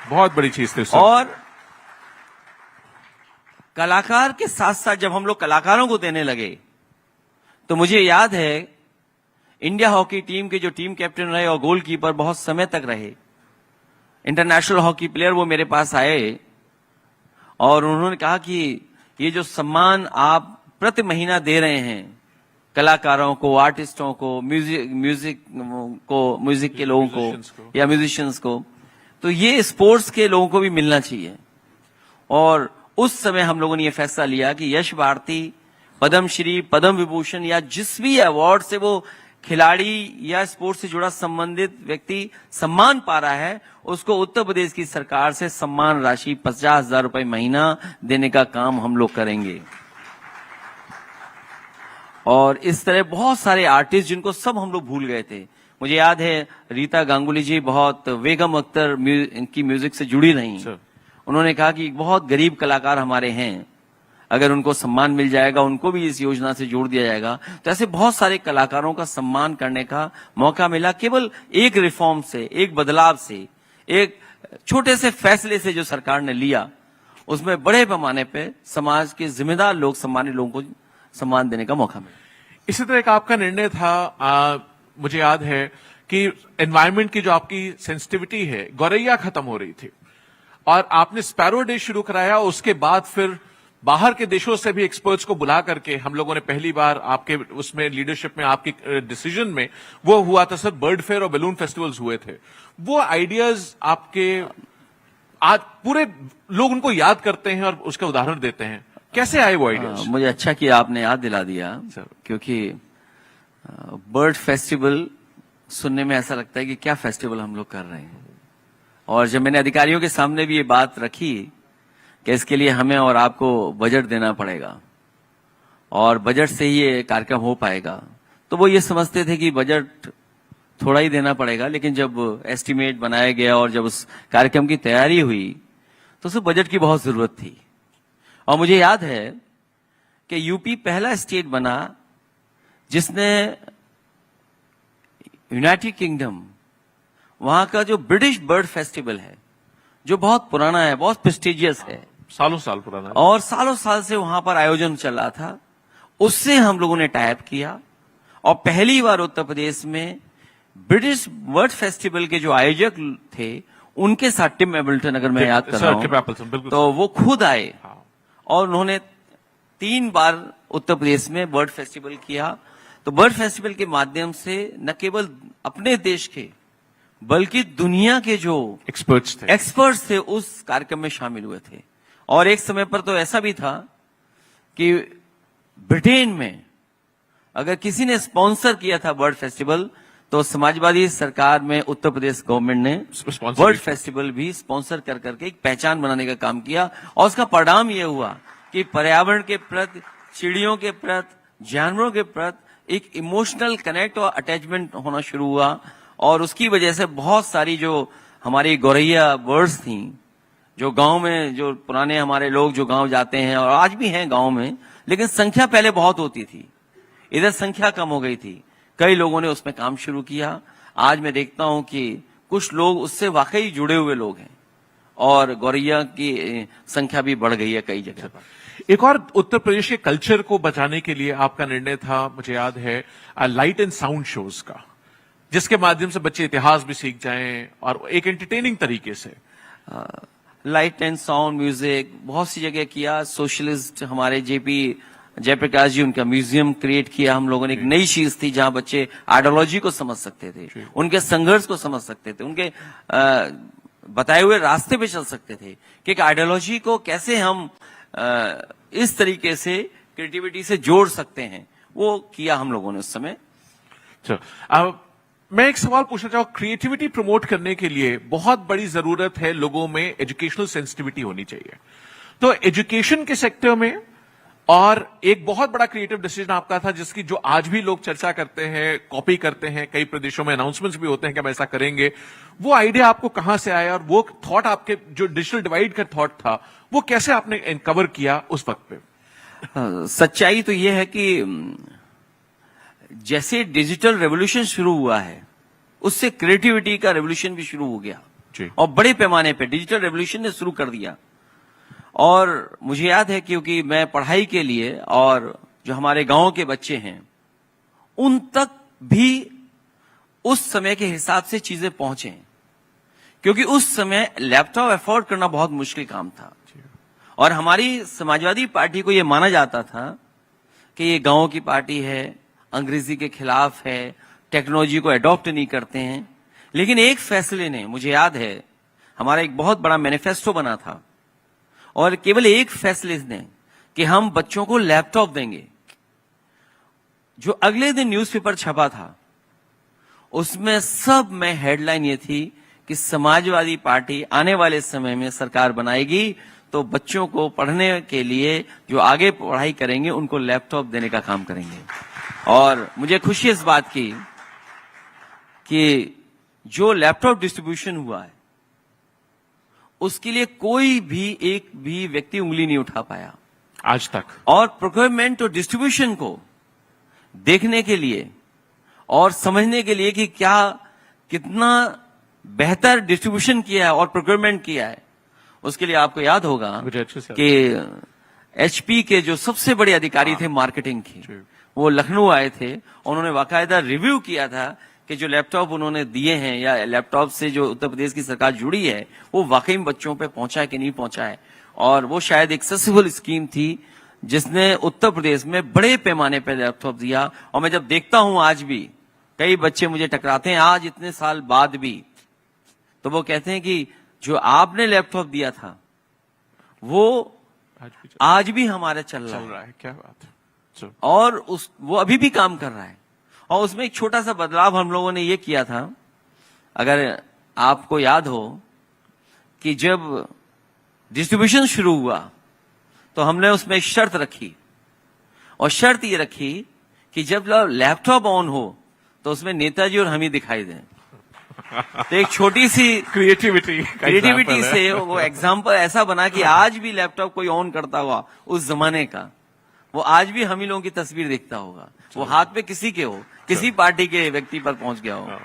बहुत बड़ी चीज थी सर। और कलाकार के साथ साथ जब हम लोग कलाकारों को देने लगे, तो मुझे याद है इंडिया हॉकी टीम के जो टीम कैप्टन रहे और गोलकीपर बहुत समय तक रहे, इंटरनेशनल हॉकी प्लेयर, वो मेरे पास आए और उन्होंने कहा कि ये जो सम्मान आप प्रति महीना दे रहे हैं कलाकारों को, आर्टिस्टों को, म्यूजिक के लोगों को या म्यूजिशियंस को, तो ये स्पोर्ट्स के लोगों को भी मिलना चाहिए। और उस समय हम लोगों ने ये फैसला लिया कि यश भारती पद्मश्री, पद्म विभूषण या जिस भी अवार्ड से वो खिलाड़ी या स्पोर्ट्स से जुड़ा संबंधित व्यक्ति सम्मान पा रहा है, उसको उत्तर प्रदेश की सरकार से सम्मान राशि 50,000 रुपए महीना देने का काम हम लोग करेंगे। और इस तरह बहुत सारे आर्टिस्ट जिनको सब हम लोग भूल गए थे। मुझे याद है रीता गांगुली जी बहुत बेगम अख्तर की म्यूजिक से जुड़ी रही। उन्होंने कहा कि बहुत गरीब कलाकार हमारे हैं, अगर उनको सम्मान मिल जाएगा, उनको भी इस योजना से जोड़ दिया जाएगा। तो ऐसे बहुत सारे कलाकारों का सम्मान करने का मौका मिला, केवल एक रिफॉर्म से, एक बदलाव से, एक छोटे से फैसले से जो सरकार ने लिया, उसमें बड़े पैमाने पे समाज के जिम्मेदार लोग, सम्मानित लोगों को सम्मान देने का मौका मिला। इसी तरह एक आपका निर्णय था, मुझे याद है कि एनवायरनमेंट की जो आपकी सेंसिटिविटी है, गौरैया खत्म हो रही थी और आपने स्पैरो डे शुरू कराया। उसके बाद फिर बाहर के देशों से भी एक्सपर्ट्स को बुला करके हम लोगों ने पहली बार आपके उसमें लीडरशिप में, आपकी डिसीजन में वो हुआ था सर, बर्ड फेयर और बैलून फेस्टिवल्स हुए थे। वो आइडियाज आपके आज पूरे लोग उनको याद करते हैं और उसके उदाहरण देते हैं। कैसे आए वो आइडियाज? मुझे अच्छा किया आपने याद दिला दिया, क्योंकि बर्ड फेस्टिवल सुनने में ऐसा लगता है कि क्या फेस्टिवल हम लोग कर रहे हैं। और जब मैंने अधिकारियों के सामने भी ये बात रखी कि इसके लिए हमें और आपको बजट देना पड़ेगा और बजट से ही ये कार्यक्रम हो पाएगा, तो वो ये समझते थे कि बजट थोड़ा ही देना पड़ेगा। लेकिन जब एस्टिमेट बनाया गया और जब उस कार्यक्रम की तैयारी हुई, तो उस बजट की बहुत जरूरत थी। और मुझे याद है कि यूपी पहला स्टेट बना जिसने यूनाइटेड किंगडम, वहां का जो ब्रिटिश बर्ड फेस्टिवल है, जो बहुत पुराना है, बहुत प्रेस्टिजियस है, सालों साल पुराना है, और सालों साल से वहां पर आयोजन चल रहा था, उससे हम लोगों ने टाई अप किया और पहली बार उत्तर प्रदेश में ब्रिटिश बर्ड फेस्टिवल के जो आयोजक थे उनके साथ टिम एबल्टन, अगर मैं याद कर रहा हूं, तो वो खुद आए और उन्होंने 3 बार उत्तर प्रदेश में बर्ड फेस्टिवल किया। तो बर्ड फेस्टिवल के माध्यम से न केवल अपने देश के बल्कि दुनिया के जो एक्सपर्ट्स थे उस कार्यक्रम में शामिल हुए थे। और एक समय पर तो ऐसा भी था कि ब्रिटेन में अगर किसी ने स्पॉन्सर किया था बर्ड फेस्टिवल, तो समाजवादी सरकार में उत्तर प्रदेश गवर्नमेंट ने बर्ड फेस्टिवल भी स्पॉन्सर कर करके एक पहचान बनाने का काम किया। और उसका परिणाम यह हुआ कि पर्यावरण के प्रति, चिड़ियों के प्रति, जानवरों के प्रति एक इमोशनल कनेक्ट और अटैचमेंट होना शुरू हुआ। और उसकी वजह से बहुत सारी जो हमारी गौरैया बर्ड्स थी, जो गांव में, जो पुराने हमारे लोग जो गांव जाते हैं और आज भी हैं गांव में, लेकिन संख्या पहले बहुत होती थी, इधर संख्या कम हो गई थी। कई लोगों ने उसमें काम शुरू किया। आज मैं देखता हूं कि कुछ लोग उससे वाकई जुड़े हुए लोग हैं और गौरैया की संख्या भी बढ़ गई है कई जगह पर। एक और उत्तर प्रदेश के कल्चर को बचाने के लिए आपका निर्णय था, मुझे याद है, लाइट एंड साउंड शोज का, जिसके माध्यम से बच्चे इतिहास भी सीख जाएं और एक एंटरटेनिंग तरीके से। लाइट एंड साउंड म्यूजिक बहुत सी जगह किया। सोशलिस्ट हमारे जेपी जयप्रकाश जी, उनका म्यूजियम क्रिएट किया हम लोगों ने। एक नई चीज थी जहां बच्चे आइडियोलॉजी को समझ सकते थे, उनके संघर्ष को समझ सकते थे, उनके बताए हुए रास्ते पे चल सकते थे कि एक आइडियोलॉजी को कैसे हम इस तरीके से क्रिएटिविटी से जोड़ सकते हैं, वो किया हम लोगों ने उस समय। मैं एक सवाल पूछना चाहूँ, क्रिएटिविटी प्रमोट करने के लिए बहुत बड़ी जरूरत है लोगों में एजुकेशनल सेंसिटिविटी होनी चाहिए। तो एजुकेशन के सेक्टर में, और एक बहुत बड़ा क्रिएटिव डिसीजन आपका था जिसकी जो आज भी लोग चर्चा करते हैं, कॉपी करते हैं, कई प्रदेशों में अनाउंसमेंट्स भी होते हैं कि हम ऐसा करेंगे। वो आइडिया आपको कहां से आया और वो थॉट आपके जो डिजिटल डिवाइड का थॉट था वो कैसे आपने कवर किया उस वक्त पे? सच्चाई तो ये है कि जैसे डिजिटल रेवोल्यूशन शुरू हुआ है, उससे क्रिएटिविटी का रेवोल्यूशन भी शुरू हो गया जी। और बड़े पैमाने पे डिजिटल रेवोल्यूशन ने शुरू कर दिया। और मुझे याद है क्योंकि मैं पढ़ाई के लिए, और जो हमारे गांव के बच्चे हैं उन तक भी उस समय के हिसाब से चीजें पहुंचे, क्योंकि उस समय लैपटॉप अफोर्ड करना बहुत मुश्किल काम था। और हमारी समाजवादी पार्टी को यह माना जाता था कि ये गांव की पार्टी है, अंग्रेजी के खिलाफ है, टेक्नोलॉजी को अडॉप्ट नहीं करते हैं। लेकिन एक फैसले ने, मुझे याद है, हमारा एक बहुत बड़ा मैनिफेस्टो बना था, और केवल एक फैसले ने कि हम बच्चों को लैपटॉप देंगे। जो अगले दिन न्यूज़पेपर छपा था उसमें सब में हेडलाइन ये थी कि समाजवादी पार्टी आने वाले समय में सरकार बनाएगी तो बच्चों को पढ़ने के लिए, जो आगे पढ़ाई करेंगे, उनको लैपटॉप देने का काम करेंगे। और मुझे खुशी इस बात की कि जो लैपटॉप डिस्ट्रीब्यूशन हुआ है उसके लिए कोई भी एक भी व्यक्ति उंगली नहीं उठा पाया आज तक। और प्रोक्योरमेंट और डिस्ट्रीब्यूशन को देखने के लिए और समझने के लिए कि क्या कितना बेहतर डिस्ट्रीब्यूशन किया है और प्रोक्योरमेंट किया है, उसके लिए आपको याद होगा कि एचपी के जो सबसे बड़े अधिकारी थे मार्केटिंग के, वो लखनऊ आए थे। उन्होंने बाकायदा रिव्यू किया था कि जो लैपटॉप उन्होंने दिए हैं या लैपटॉप से जो उत्तर प्रदेश की सरकार जुड़ी है वो वाकई में बच्चों पे पहुंचा है कि नहीं पहुंचा है। और वो शायद एक सक्सेसफुल स्कीम थी जिसने उत्तर प्रदेश में बड़े पैमाने पर लैपटॉप दिया। और मैं जब देखता हूं आज भी कई बच्चे मुझे टकराते हैं आज इतने साल बाद भी, तो वो कहते हैं कि जो आपने लैपटॉप दिया था वो आज भी हमारा चल रहा है। क्या बात है। और वो अभी भी काम कर रहा है। और उसमें एक छोटा सा बदलाव हम लोगों ने ये किया था, अगर आपको याद हो कि जब डिस्ट्रीब्यूशन शुरू हुआ तो हमने उसमें एक शर्त रखी, और शर्त ये रखी कि जब लैपटॉप ऑन हो तो उसमें नेताजी और हम ही दिखाई दें। तो एक छोटी सी क्रिएटिविटी से वो एग्जाम्पल ऐसा बना कि आज भी लैपटॉप कोई ऑन करता हुआ उस जमाने का, वो आज भी हम ही लोगों की तस्वीर देखता होगा। वो हाथ पे किसी के हो, किसी पार्टी के व्यक्ति पर पहुंच गया हो।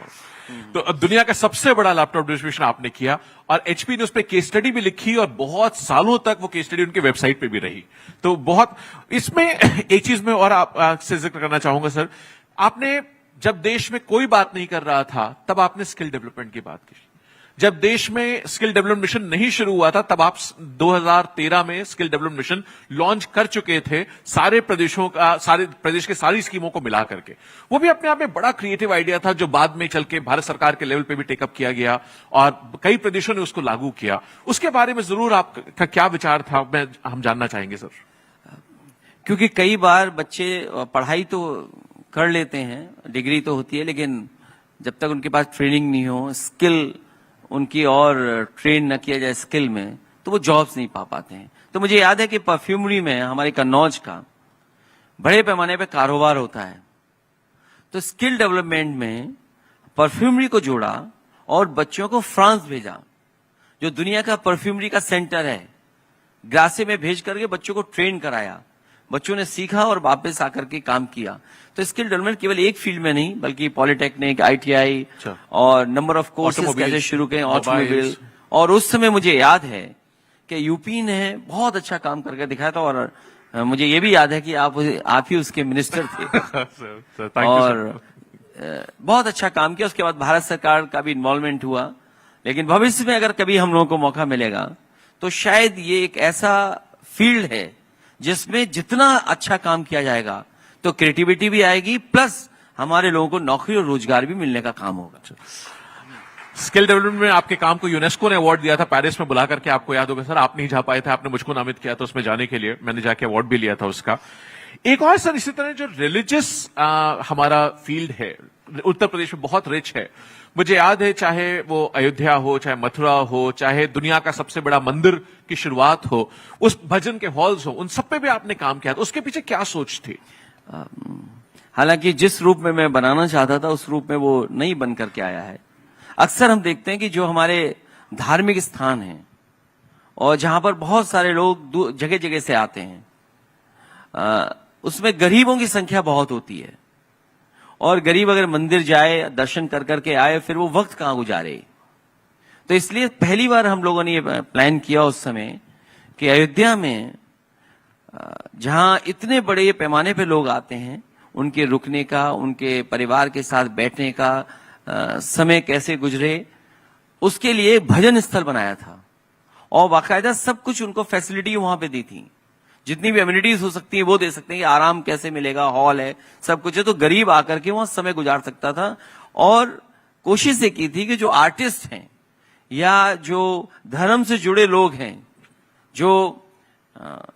तो दुनिया का सबसे बड़ा लैपटॉप डिस्ट्रीब्यूशन आपने किया, और एचपी ने उस पर केस स्टडी भी लिखी, और बहुत सालों तक वो केस स्टडी उनकी वेबसाइट पे भी रही। तो बहुत इसमें एक चीज में और आपसे जिक्र करना चाहूंगा सर, आपने जब देश में कोई बात नहीं कर रहा था तब आपने स्किल डेवलपमेंट की बात की। जब देश में स्किल डेवलपमेंट मिशन नहीं शुरू हुआ था तब आप 2013 में स्किल डेवलपमेंट मिशन लॉन्च कर चुके थे, सारे प्रदेशों का, सारे प्रदेश के सारी स्कीमों को मिला करके। वो भी अपने आप में बड़ा क्रिएटिव आइडिया था जो बाद में चल के भारत सरकार के लेवल पे भी टेकअप किया गया और कई प्रदेशों ने उसको लागू किया। उसके बारे में जरूर आपका क्या विचार था, हम जानना चाहेंगे सर। क्योंकि कई बार बच्चे पढ़ाई तो कर लेते हैं, डिग्री तो होती है, लेकिन जब तक उनके पास ट्रेनिंग नहीं हो, स्किल उनकी और ट्रेन न किया जाए स्किल में, तो वो जॉब्स नहीं पा पाते हैं। तो मुझे याद है कि परफ्यूमरी में हमारे कन्नौज का बड़े पैमाने पे कारोबार होता है, तो स्किल डेवलपमेंट में परफ्यूमरी को जोड़ा और बच्चों को फ्रांस भेजा, जो दुनिया का परफ्यूमरी का सेंटर है। ग्रासे में भेज करके बच्चों को ट्रेन कराया, बच्चों ने सीखा और वापस आकर के काम किया। तो स्किल डेवलपमेंट केवल एक फील्ड में नहीं, बल्कि पॉलिटेक्निक, आईटीआई और नंबर ऑफ कोर्सेज कैसे शुरू किए, ऑटोमोबाइल। और उस समय मुझे याद है कि यूपी ने बहुत अच्छा काम करके दिखाया था, और मुझे ये भी याद है कि आप ही उसके मिनिस्टर थे Sir, thank you, और sir. बहुत अच्छा काम किया। उसके बाद भारत सरकार का भी इन्वॉल्वमेंट हुआ। लेकिन भविष्य में अगर कभी हम लोगों को मौका मिलेगा तो शायद ये एक ऐसा फील्ड है जिसमें जितना अच्छा काम किया जाएगा तो क्रिएटिविटी भी आएगी, प्लस हमारे लोगों को नौकरी और रोजगार भी मिलने का काम होगा। स्किल डेवलपमेंट में आपके काम को यूनेस्को ने अवार्ड दिया था, पेरिस में बुला करके। आपको याद होगा सर, आप नहीं जा पाए थे, आपने मुझको नामित किया था उसमें जाने के लिए, मैंने जाके अवार्ड भी लिया था उसका। एक और सर, इसी तरह जो रिलीजियस हमारा फील्ड है उत्तर प्रदेश में बहुत रिच है। मुझे याद है, चाहे वो अयोध्या हो, चाहे मथुरा हो, चाहे दुनिया का सबसे बड़ा मंदिर की शुरुआत हो, उस भजन के हॉल्स हो, उन सब पे भी आपने काम किया था। उसके पीछे क्या सोच थी? हालांकि जिस रूप में मैं बनाना चाहता था उस रूप में वो नहीं बन करके आया है। अक्सर हम देखते हैं कि जो हमारे धार्मिक स्थान हैं और जहां पर बहुत सारे लोग जगह जगह से आते हैं, उसमें गरीबों की संख्या बहुत होती है। और गरीब अगर मंदिर जाए, दर्शन कर करके आए, फिर वो वक्त कहां गुजारे। तो इसलिए पहली बार हम लोगों ने ये प्लान किया उस समय कि अयोध्या में जहां इतने बड़े पैमाने पे लोग आते हैं, उनके रुकने का, उनके परिवार के साथ बैठने का समय कैसे गुजरे, उसके लिए भजन स्थल बनाया था। और बाकायदा सब कुछ उनको फैसिलिटी वहां पे दी थी, जितनी भी एमिनिटीज हो सकती है वो दे सकते हैं कि आराम कैसे मिलेगा, हॉल है, सब कुछ है, तो गरीब आकर के वहां समय गुजार सकता था। और कोशिश ये की थी कि जो आर्टिस्ट हैं या जो धर्म से जुड़े लोग हैं, जो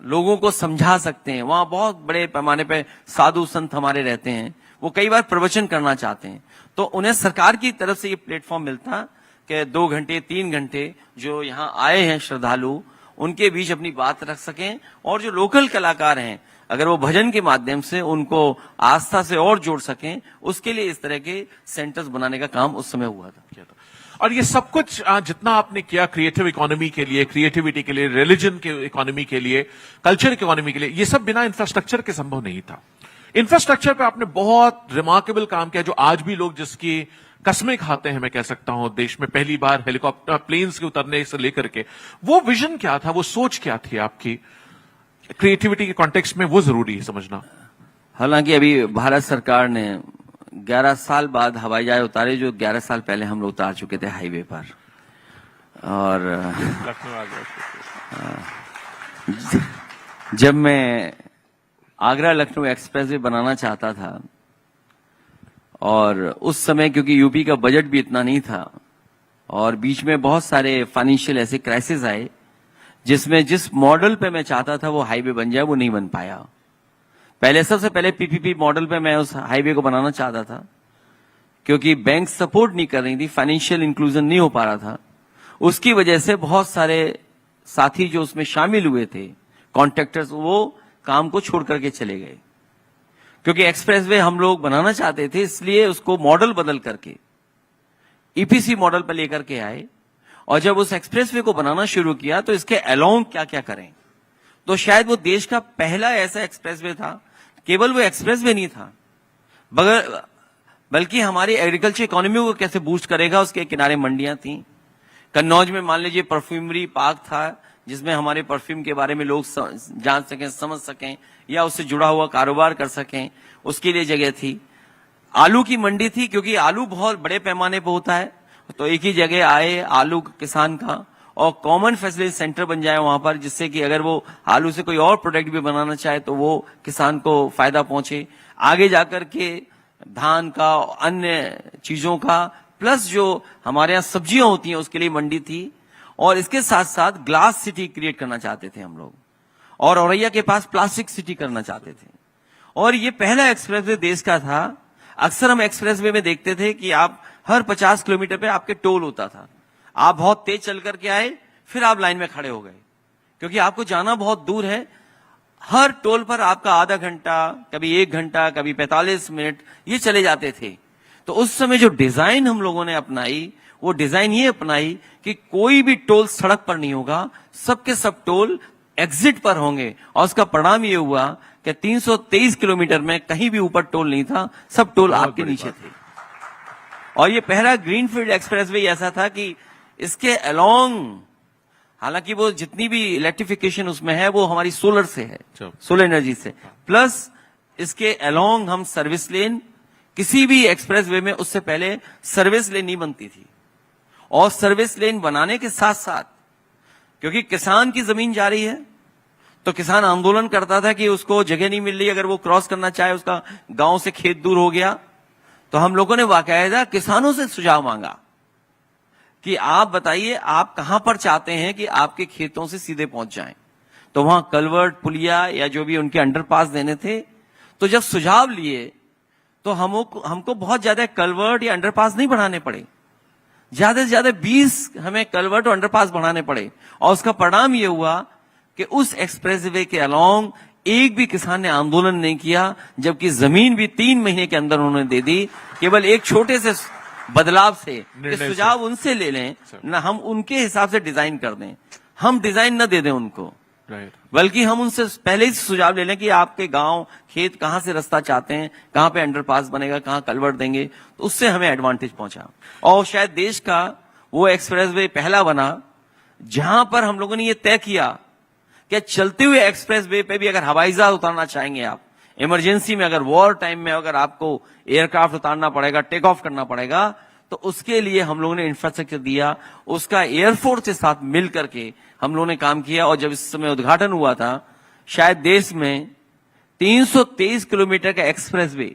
लोगों को समझा सकते हैं, वहां बहुत बड़े पैमाने पे साधु संत हमारे रहते हैं, वो कई बार प्रवचन करना चाहते हैं, तो उन्हें सरकार की तरफ से ये प्लेटफॉर्म मिलता कि 2 घंटे 3 घंटे जो यहाँ आए हैं श्रद्धालु, उनके बीच अपनी बात रख सकें। और जो लोकल कलाकार हैं, अगर वो भजन के माध्यम से उनको आस्था से और जोड़ सकें, उसके लिए इस तरह के सेंटर्स बनाने का काम उस समय हुआ था। और ये सब कुछ जितना आपने किया क्रिएटिव इकोनॉमी के लिए, क्रिएटिविटी के लिए, रिलीजन के इकोनॉमी के लिए, कल्चर इकोनॉमी के लिए, ये सब बिना इंफ्रास्ट्रक्चर के संभव नहीं था। इंफ्रास्ट्रक्चर पे आपने बहुत रिमार्केबल काम किया, जो आज भी लोग जिसकी कसमें खाते हैं, मैं कह सकता हूं। देश में पहली बार हेलीकॉप्टर प्लेन्स के उतरने से लेकर के, वो विजन क्या था, वो सोच क्या थी आपकी क्रिएटिविटी के कॉन्टेक्स्ट में, वो जरूरी है समझना। हालांकि अभी भारत सरकार ने 11 साल बाद हवाई जहाज उतारे, जो 11 साल पहले हम लोग उतार चुके थे हाईवे पर। और जब मैं आगरा लखनऊ एक्सप्रेसवे बनाना चाहता था, और उस समय क्योंकि यूपी का बजट भी इतना नहीं था और बीच में बहुत सारे फाइनेंशियल ऐसे क्राइसिस आए, जिसमें जिस मॉडल पे मैं चाहता था वो हाईवे बन जाए, वो नहीं बन पाया। सबसे पहले पीपीपी मॉडल पे मैं उस हाईवे को बनाना चाहता था, क्योंकि बैंक सपोर्ट नहीं कर रही थी, फाइनेंशियल इंक्लूजन नहीं हो पा रहा था। उसकी वजह से बहुत सारे साथी जो उसमें शामिल हुए थे, कॉन्ट्रैक्टर्स, वो काम को छोड़ करके चले गए। क्योंकि एक्सप्रेसवे हम लोग बनाना चाहते थे, इसलिए उसको मॉडल बदल करके ईपीसी मॉडल पर लेकर के आए। और जब उस एक्सप्रेसवे को बनाना शुरू किया तो इसके अलोंग क्या क्या करें, तो शायद वो देश का पहला ऐसा एक्सप्रेसवे था। केवल वो एक्सप्रेसवे नहीं था, बल्कि हमारी एग्रीकल्चर इकोनॉमी को कैसे बूस्ट करेगा। उसके किनारे मंडियां थी। कन्नौज में मान लीजिए परफ्यूमरी पार्क था, जिसमें हमारे परफ्यूम के बारे में लोग जान सकें, समझ सकें, या उससे जुड़ा हुआ कारोबार कर सकें, उसके लिए जगह थी। आलू की मंडी थी, क्योंकि आलू बहुत बड़े पैमाने पर होता है, तो एक ही जगह आए आलू किसान का, और कॉमन फैसिलिटी सेंटर बन जाए वहां पर, जिससे कि अगर वो आलू से कोई और प्रोडक्ट भी बनाना चाहे तो वो किसान को फायदा पहुंचे। आगे जाकर के धान का, अन्य चीजों का, प्लस जो हमारे यहाँ सब्जियां होती हैं उसके लिए मंडी थी। और इसके साथ साथ ग्लास सिटी क्रिएट करना चाहते थे हम लोग, और औरैया के पास प्लास्टिक सिटी करना चाहते थे। और ये पहला एक्सप्रेसवे देश का था। अक्सर हम एक्सप्रेसवे में देखते थे कि आप हर 50 किलोमीटर पे आपके टोल होता था। आप बहुत तेज चल करके आए, फिर आप लाइन में खड़े हो गए, क्योंकि आपको जाना बहुत दूर है। हर टोल पर आपका आधा घंटा, कभी 1 घंटा, कभी 45 मिनट ये चले जाते थे। तो उस समय जो डिजाइन हम लोगों ने अपनाई, वो डिजाइन ये अपनाई कि कोई भी टोल सड़क पर नहीं होगा, सबके सब टोल एग्जिट पर होंगे। और उसका परिणाम ये हुआ कि 323 किलोमीटर में कहीं भी ऊपर टोल नहीं था, सब टोल आपके नीचे थे। और ये पहला ग्रीनफील्ड एक्सप्रेसवे ऐसा था कि इसके अलोंग हालांकि वो जितनी भी इलेक्ट्रिफिकेशन उसमें है वो हमारी सोलर से है, अच्छा। सोलर एनर्जी से। प्लस इसके अलोंग हम सर्विस लेन, किसी भी एक्सप्रेसवे में उससे पहले सर्विस लेन नहीं बनती थी, और सर्विस लेन बनाने के साथ साथ क्योंकि किसान की जमीन जा रही है तो किसान आंदोलन करता था कि उसको जगह नहीं मिल रही, अगर वो क्रॉस करना चाहे, उसका गांव से खेत दूर हो गया, तो हम लोगों ने बाकायदा किसानों से सुझाव मांगा कि आप बताइए आप कहां पर चाहते हैं कि आपके खेतों से सीधे पहुंच जाएं। तो वहां कलवर्ट, पुलिया या जो भी उनके अंडरपास देने थे, तो जब सुझाव लिए तो हमको बहुत ज्यादा कलवर्ट या अंडरपास नहीं बढ़ाने पड़े, ज्यादा से ज्यादा 20 हमें कलवर्ट और अंडरपास बढ़ाने पड़े, और उसका परिणाम यह हुआ कि उस एक्सप्रेसवे के अलोंग एक भी किसान ने आंदोलन नहीं किया, जबकि जमीन भी 3 महीने के अंदर उन्होंने दे दी, केवल एक छोटे से बदलाव से कि सुझाव उनसे ले लें ना, हम उनके हिसाब से डिजाइन कर दें, हम डिजाइन न दे दें उनको, बल्कि हम उनसे पहले ही सुझाव ले लें कि आपके गांव खेत कहां से रास्ता चाहते हैं, कहां पे अंडरपास बनेगा, कहां कलवर्ट देंगे, तो उससे हमें एडवांटेज पहुंचा। और शायद देश का वो एक्सप्रेसवे पहला बना जहां पर हम लोगों ने ये तय किया कि चलते हुए एक्सप्रेसवे पे भी अगर हवाई जहाज उतारना चाहेंगे आप, इमरजेंसी में, अगर वॉर टाइम में अगर आपको एयरक्राफ्ट उतारना पड़ेगा, टेक ऑफ करना पड़ेगा, तो उसके लिए हम लोगों ने इंफ्रास्ट्रक्चर दिया, उसका एयरफोर्स के साथ मिल करके हम लोगों ने काम किया। और जब इस समय उद्घाटन हुआ था, शायद देश में 323 किलोमीटर का एक्सप्रेसवे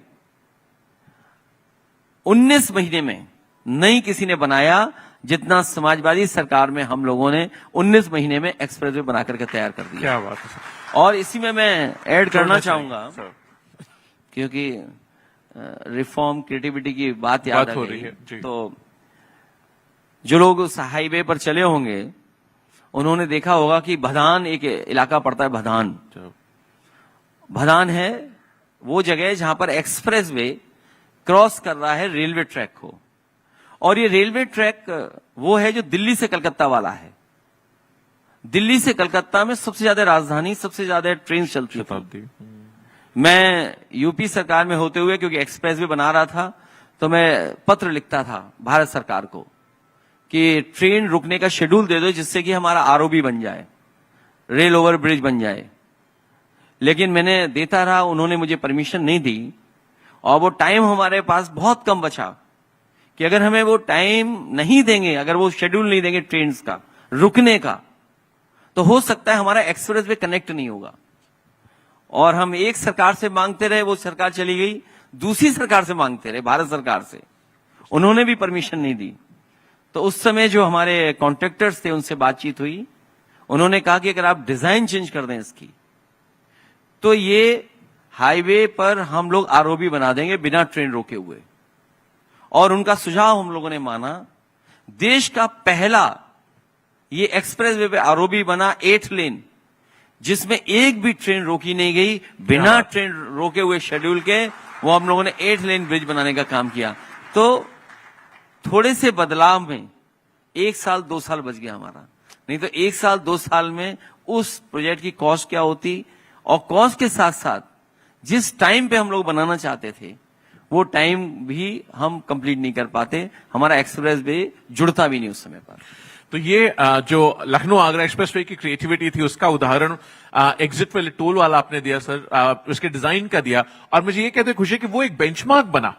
19 महीने में नहीं किसी ने बनाया, जितना समाजवादी सरकार में हम लोगों ने 19 महीने में एक्सप्रेसवे बना करके तैयार कर दिया। क्या बात है सर। और इसी में मैं ऐड करना चाहूंगा, क्योंकि रिफॉर्म क्रिएटिविटी की बात याद आ रही है, तो जो लोग उस हाईवे पर चले होंगे उन्होंने देखा होगा कि भदान एक इलाका पड़ता है, भदान है वो जगह जहां पर एक्सप्रेसवे क्रॉस कर रहा है रेलवे ट्रैक को, और ये रेलवे ट्रैक वो है जो दिल्ली से कलकत्ता वाला है। दिल्ली से कलकत्ता में सबसे ज्यादा राजधानी, सबसे ज्यादा ट्रेन चलती थी। मैं यूपी सरकार में होते हुए क्योंकि एक्सप्रेसवे बना रहा था, तो मैं पत्र लिखता था भारत सरकार को कि ट्रेन रुकने का शेड्यूल दे दो, जिससे कि हमारा आरओबी बन जाए, रेल ओवर ब्रिज बन जाए। लेकिन मैंने देता रहा, उन्होंने मुझे परमिशन नहीं दी, और वो टाइम हमारे पास बहुत कम बचा कि अगर हमें वो टाइम नहीं देंगे, अगर वो शेड्यूल नहीं देंगे ट्रेन का रुकने का, तो हो सकता है हमारा एक्सप्रेस वे कनेक्ट नहीं होगा। और हम एक सरकार से मांगते रहे, वो सरकार चली गई, दूसरी सरकार से मांगते रहे, भारत सरकार से, उन्होंने भी परमिशन नहीं दी। तो उस समय जो हमारे कॉन्ट्रैक्टर्स थे उनसे बातचीत हुई, उन्होंने कहा कि अगर आप डिजाइन चेंज कर दें इसकी, तो ये हाईवे पर हम लोग आरओबी बना देंगे बिना ट्रेन रोके हुए। और उनका सुझाव हम लोगों ने माना। देश का पहला ये एक्सप्रेसवे पे आरओबी बना 8 लेन, जिसमें एक भी ट्रेन रोकी नहीं गई, बिना ट्रेन रोके हुए शेड्यूल के वो हम लोगों ने 8 लेन ब्रिज बनाने का काम किया। तो थोड़े से बदलाव में 1 साल 2 साल बच गया हमारा, नहीं तो 1 साल 2 साल में उस प्रोजेक्ट की कॉस्ट क्या होती, और कॉस्ट के साथ साथ जिस टाइम पे हम लोग बनाना चाहते थे वो टाइम भी हम कंप्लीट नहीं कर पाते, हमारा एक्सप्रेस वे जुड़ता भी नहीं उस समय पर। तो ये जो लखनऊ आगरा एक्सप्रेसवे की क्रिएटिविटी थी, उसका उदाहरण एग्जिट वाले टोल वाला आपने दिया सर, उसके डिजाइन का दिया, और मुझे ये कहते खुशी कि वो एक बेंचमार्क बना।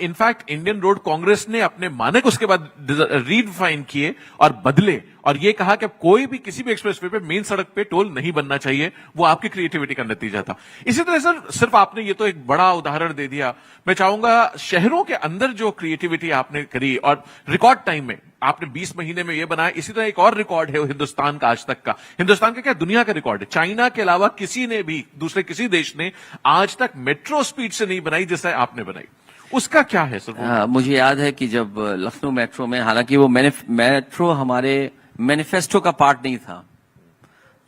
इनफैक्ट इंडियन रोड कांग्रेस ने अपने मानक उसके बाद रीडिफाइन किए और बदले, और ये कहा कि अब कोई भी किसी भी एक्सप्रेसवे पे मेन सड़क पे टोल नहीं बनना चाहिए। वो आपकी क्रिएटिविटी का नतीजा था। इसी तरह सर, सिर्फ आपने ये तो एक बड़ा उदाहरण दे दिया, मैं चाहूंगा शहरों के अंदर जो क्रिएटिविटी आपने करी और रिकॉर्ड टाइम में आपने 20 महीने में ये बनाया, इसी तरह एक और रिकॉर्ड है हिंदुस्तान का आज तक का, हिंदुस्तान का क्या दुनिया का रिकॉर्ड है। चाइना के अलावा किसी ने भी, दूसरे किसी देश ने आज तक मेट्रो स्पीड से नहीं बनाई जैसे आपने बनाई। उसका क्या है सर? मुझे याद है कि जब लखनऊ मेट्रो में, हालांकि वो मेट्रो हमारे मैनिफेस्टो का पार्ट नहीं था,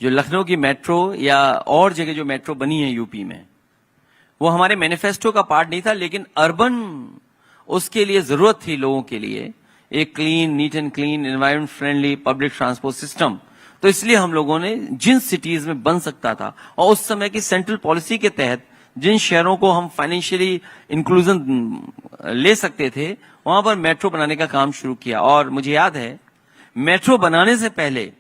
जो लखनऊ की मेट्रो या और जगह जो मेट्रो बनी है यूपी में, वो हमारे मैनिफेस्टो का पार्ट नहीं था, लेकिन अर्बन उसके लिए जरूरत थी लोगों के लिए एक clean, neat and clean, environment friendly public transport system. तो इसलिए हम लोगों ने जिन सिटीज में बन सकता था और उस समय की सेंट्रल पॉलिसी के तहत जिन शहरों को हम फाइनेंशियली इंक्लूजन ले सकते थे, वहां पर मेट्रो बनाने का काम शुरू किया। और मुझे याद है मेट्रो बनाने से पहले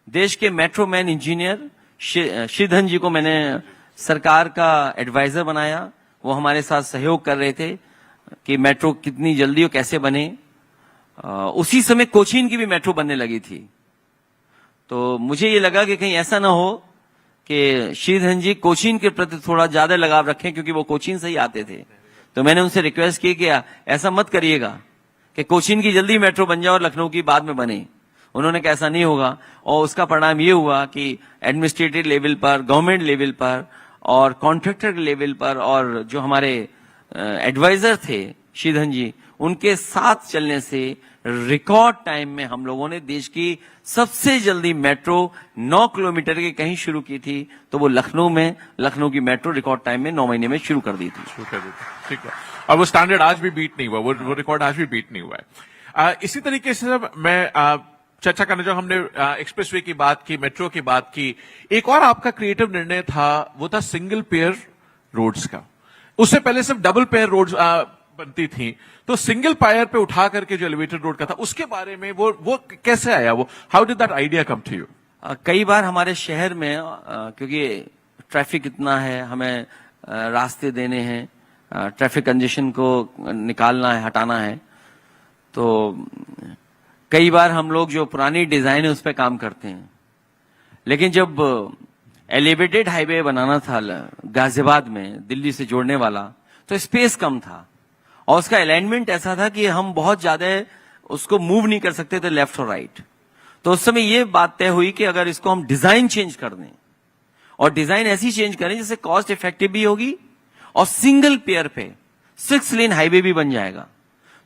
देश के मेट्रो मैन इंजीनियर श्रीधन जी को मैंने सरकार का एडवाइजर बनाया। वो हमारे साथ सहयोग कर रहे थे कि मेट्रो कितनी जल्दी और कैसे बने। उसी समय कोचीन की भी मेट्रो बनने लगी थी। तो मुझे ये लगा कि कहीं ऐसा ना हो कि श्रीधन जी कोचीन के प्रति थोड़ा ज्यादा लगाव रखें, क्योंकि वो कोचीन से ही आते थे। तो मैंने उनसे रिक्वेस्ट की कि ऐसा मत करिएगा कि कोचीन की जल्दी मेट्रो बन जाए और लखनऊ की बाद में बने। उन्होंने कहा ऐसा नहीं होगा, और उसका परिणाम ये हुआ कि एडमिनिस्ट्रेटिव लेवल पर, गवर्नमेंट लेवल पर और कॉन्ट्रैक्टर के लेवल पर, और जो हमारे एडवाइजर थे श्रीधन जी, उनके साथ चलने से रिकॉर्ड टाइम में हम लोगों ने देश की सबसे जल्दी मेट्रो 9 किलोमीटर की कहीं शुरू की थी, तो वो लखनऊ में, लखनऊ की मेट्रो रिकॉर्ड टाइम में 9 महीने में शुरू कर दी थी। ठीक है, और वो स्टैंडर्ड आज भी बीट नहीं हुआ, वो रिकॉर्ड आज भी बीट नहीं हुआ है। इसी तरीके से मैं चर्चा करने जो हमने एक्सप्रेसवे की बात की, मेट्रो की बात की, एक और आपका क्रिएटिव निर्णय था, वो था सिंगल पेयर रोड्स का। उससे पहले सिर्फ डबल पेयर रोड्स बनती थी, तो सिंगल पायर पे उठा करके जो एलिवेटेड रोड का था, उसके बारे में वो कैसे आया? वो how did that idea come to you? कई बार हमारे शहर में क्योंकि ट्रैफिक इतना है, हमें रास्ते देने हैं, ट्रैफिक कंजेशन को निकालना है, हटाना है, तो कई बार हम लोग जो पुरानी डिजाइन है उस पर काम करते हैं। लेकिन जब एलिवेटेड हाईवे बनाना था गाजियाबाद में, दिल्ली से जोड़ने वाला, तो स्पेस कम था और उसका अलाइनमेंट ऐसा था कि हम बहुत ज्यादा उसको मूव नहीं कर सकते थे लेफ्ट और राइट। तो उस समय ये बात तय हुई कि अगर इसको हम डिजाइन चेंज कर दें, और डिजाइन ऐसी चेंज करें जिससे कॉस्ट इफेक्टिव भी होगी और सिंगल पेयर पे 6 लेन हाईवे भी बन जाएगा।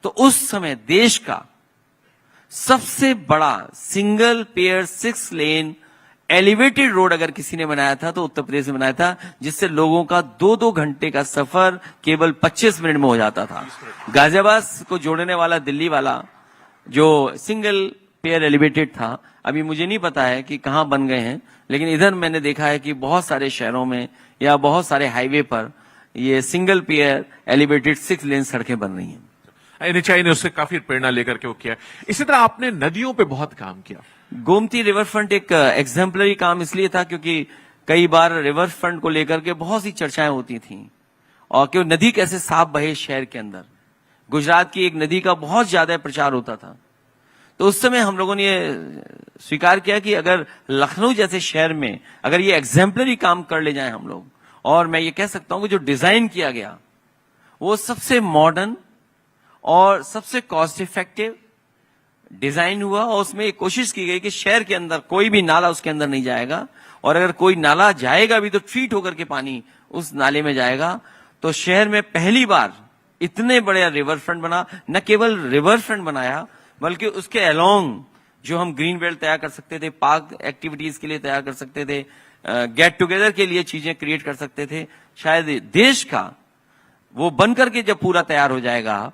तो उस समय देश का सबसे बड़ा single pair 6 lane elevated road अगर किसी ने बनाया था तो उत्तर प्रदेश में बनाया था, जिससे लोगों का 2-2 घंटे का सफर केवल 25 मिनट में हो जाता था। गाजियाबाद को जोड़ने वाला दिल्ली वाला जो सिंगल पेयर एलिवेटेड था, अभी मुझे नहीं पता है कि कहां बन गए हैं, लेकिन इधर मैंने देखा है कि बहुत सारे शहरों में या बहुत सारे हाईवे पर ये सिंगल पेयर एलिवेटेड 6 लेन सड़कें बन रही हैं। NHAI ने उससे काफी प्रेरणा लेकर के वो किया। इसी तरह आपने नदियों पे बहुत काम किया। गोमती रिवर फ्रंट एक एग्जाम्पलरी काम इसलिए था क्योंकि कई बार रिवर फ्रंट को लेकर के बहुत सी चर्चाएं होती थीं, और कि नदी कैसे साफ बहे शहर के अंदर। गुजरात की एक नदी का बहुत ज्यादा प्रचार होता था। तो उस समय हम लोगों ने ये स्वीकार किया कि अगर लखनऊ जैसे शहर में अगर ये एग्जाम्पलरी काम कर ले जाए हम लोग, और मैं ये कह सकता हूं कि जो डिजाइन किया गया वो सबसे मॉडर्न और सबसे कॉस्ट इफेक्टिव डिजाइन हुआ, और उसमें एक कोशिश की गई कि शहर के अंदर कोई भी नाला उसके अंदर नहीं जाएगा, और अगर कोई नाला जाएगा भी तो ट्रीट होकर के पानी उस नाले में जाएगा। तो शहर में पहली बार इतने बड़े रिवर फ्रंट बना। न केवल रिवर फ्रंट बनाया बल्कि उसके अलोंग जो हम ग्रीन बेल्ट तैयार कर सकते थे, पार्क एक्टिविटीज के लिए तैयार कर सकते थे, गेट टुगेदर के लिए चीजें क्रिएट कर सकते थे। शायद देश का वो बनकर के जब पूरा तैयार हो जाएगा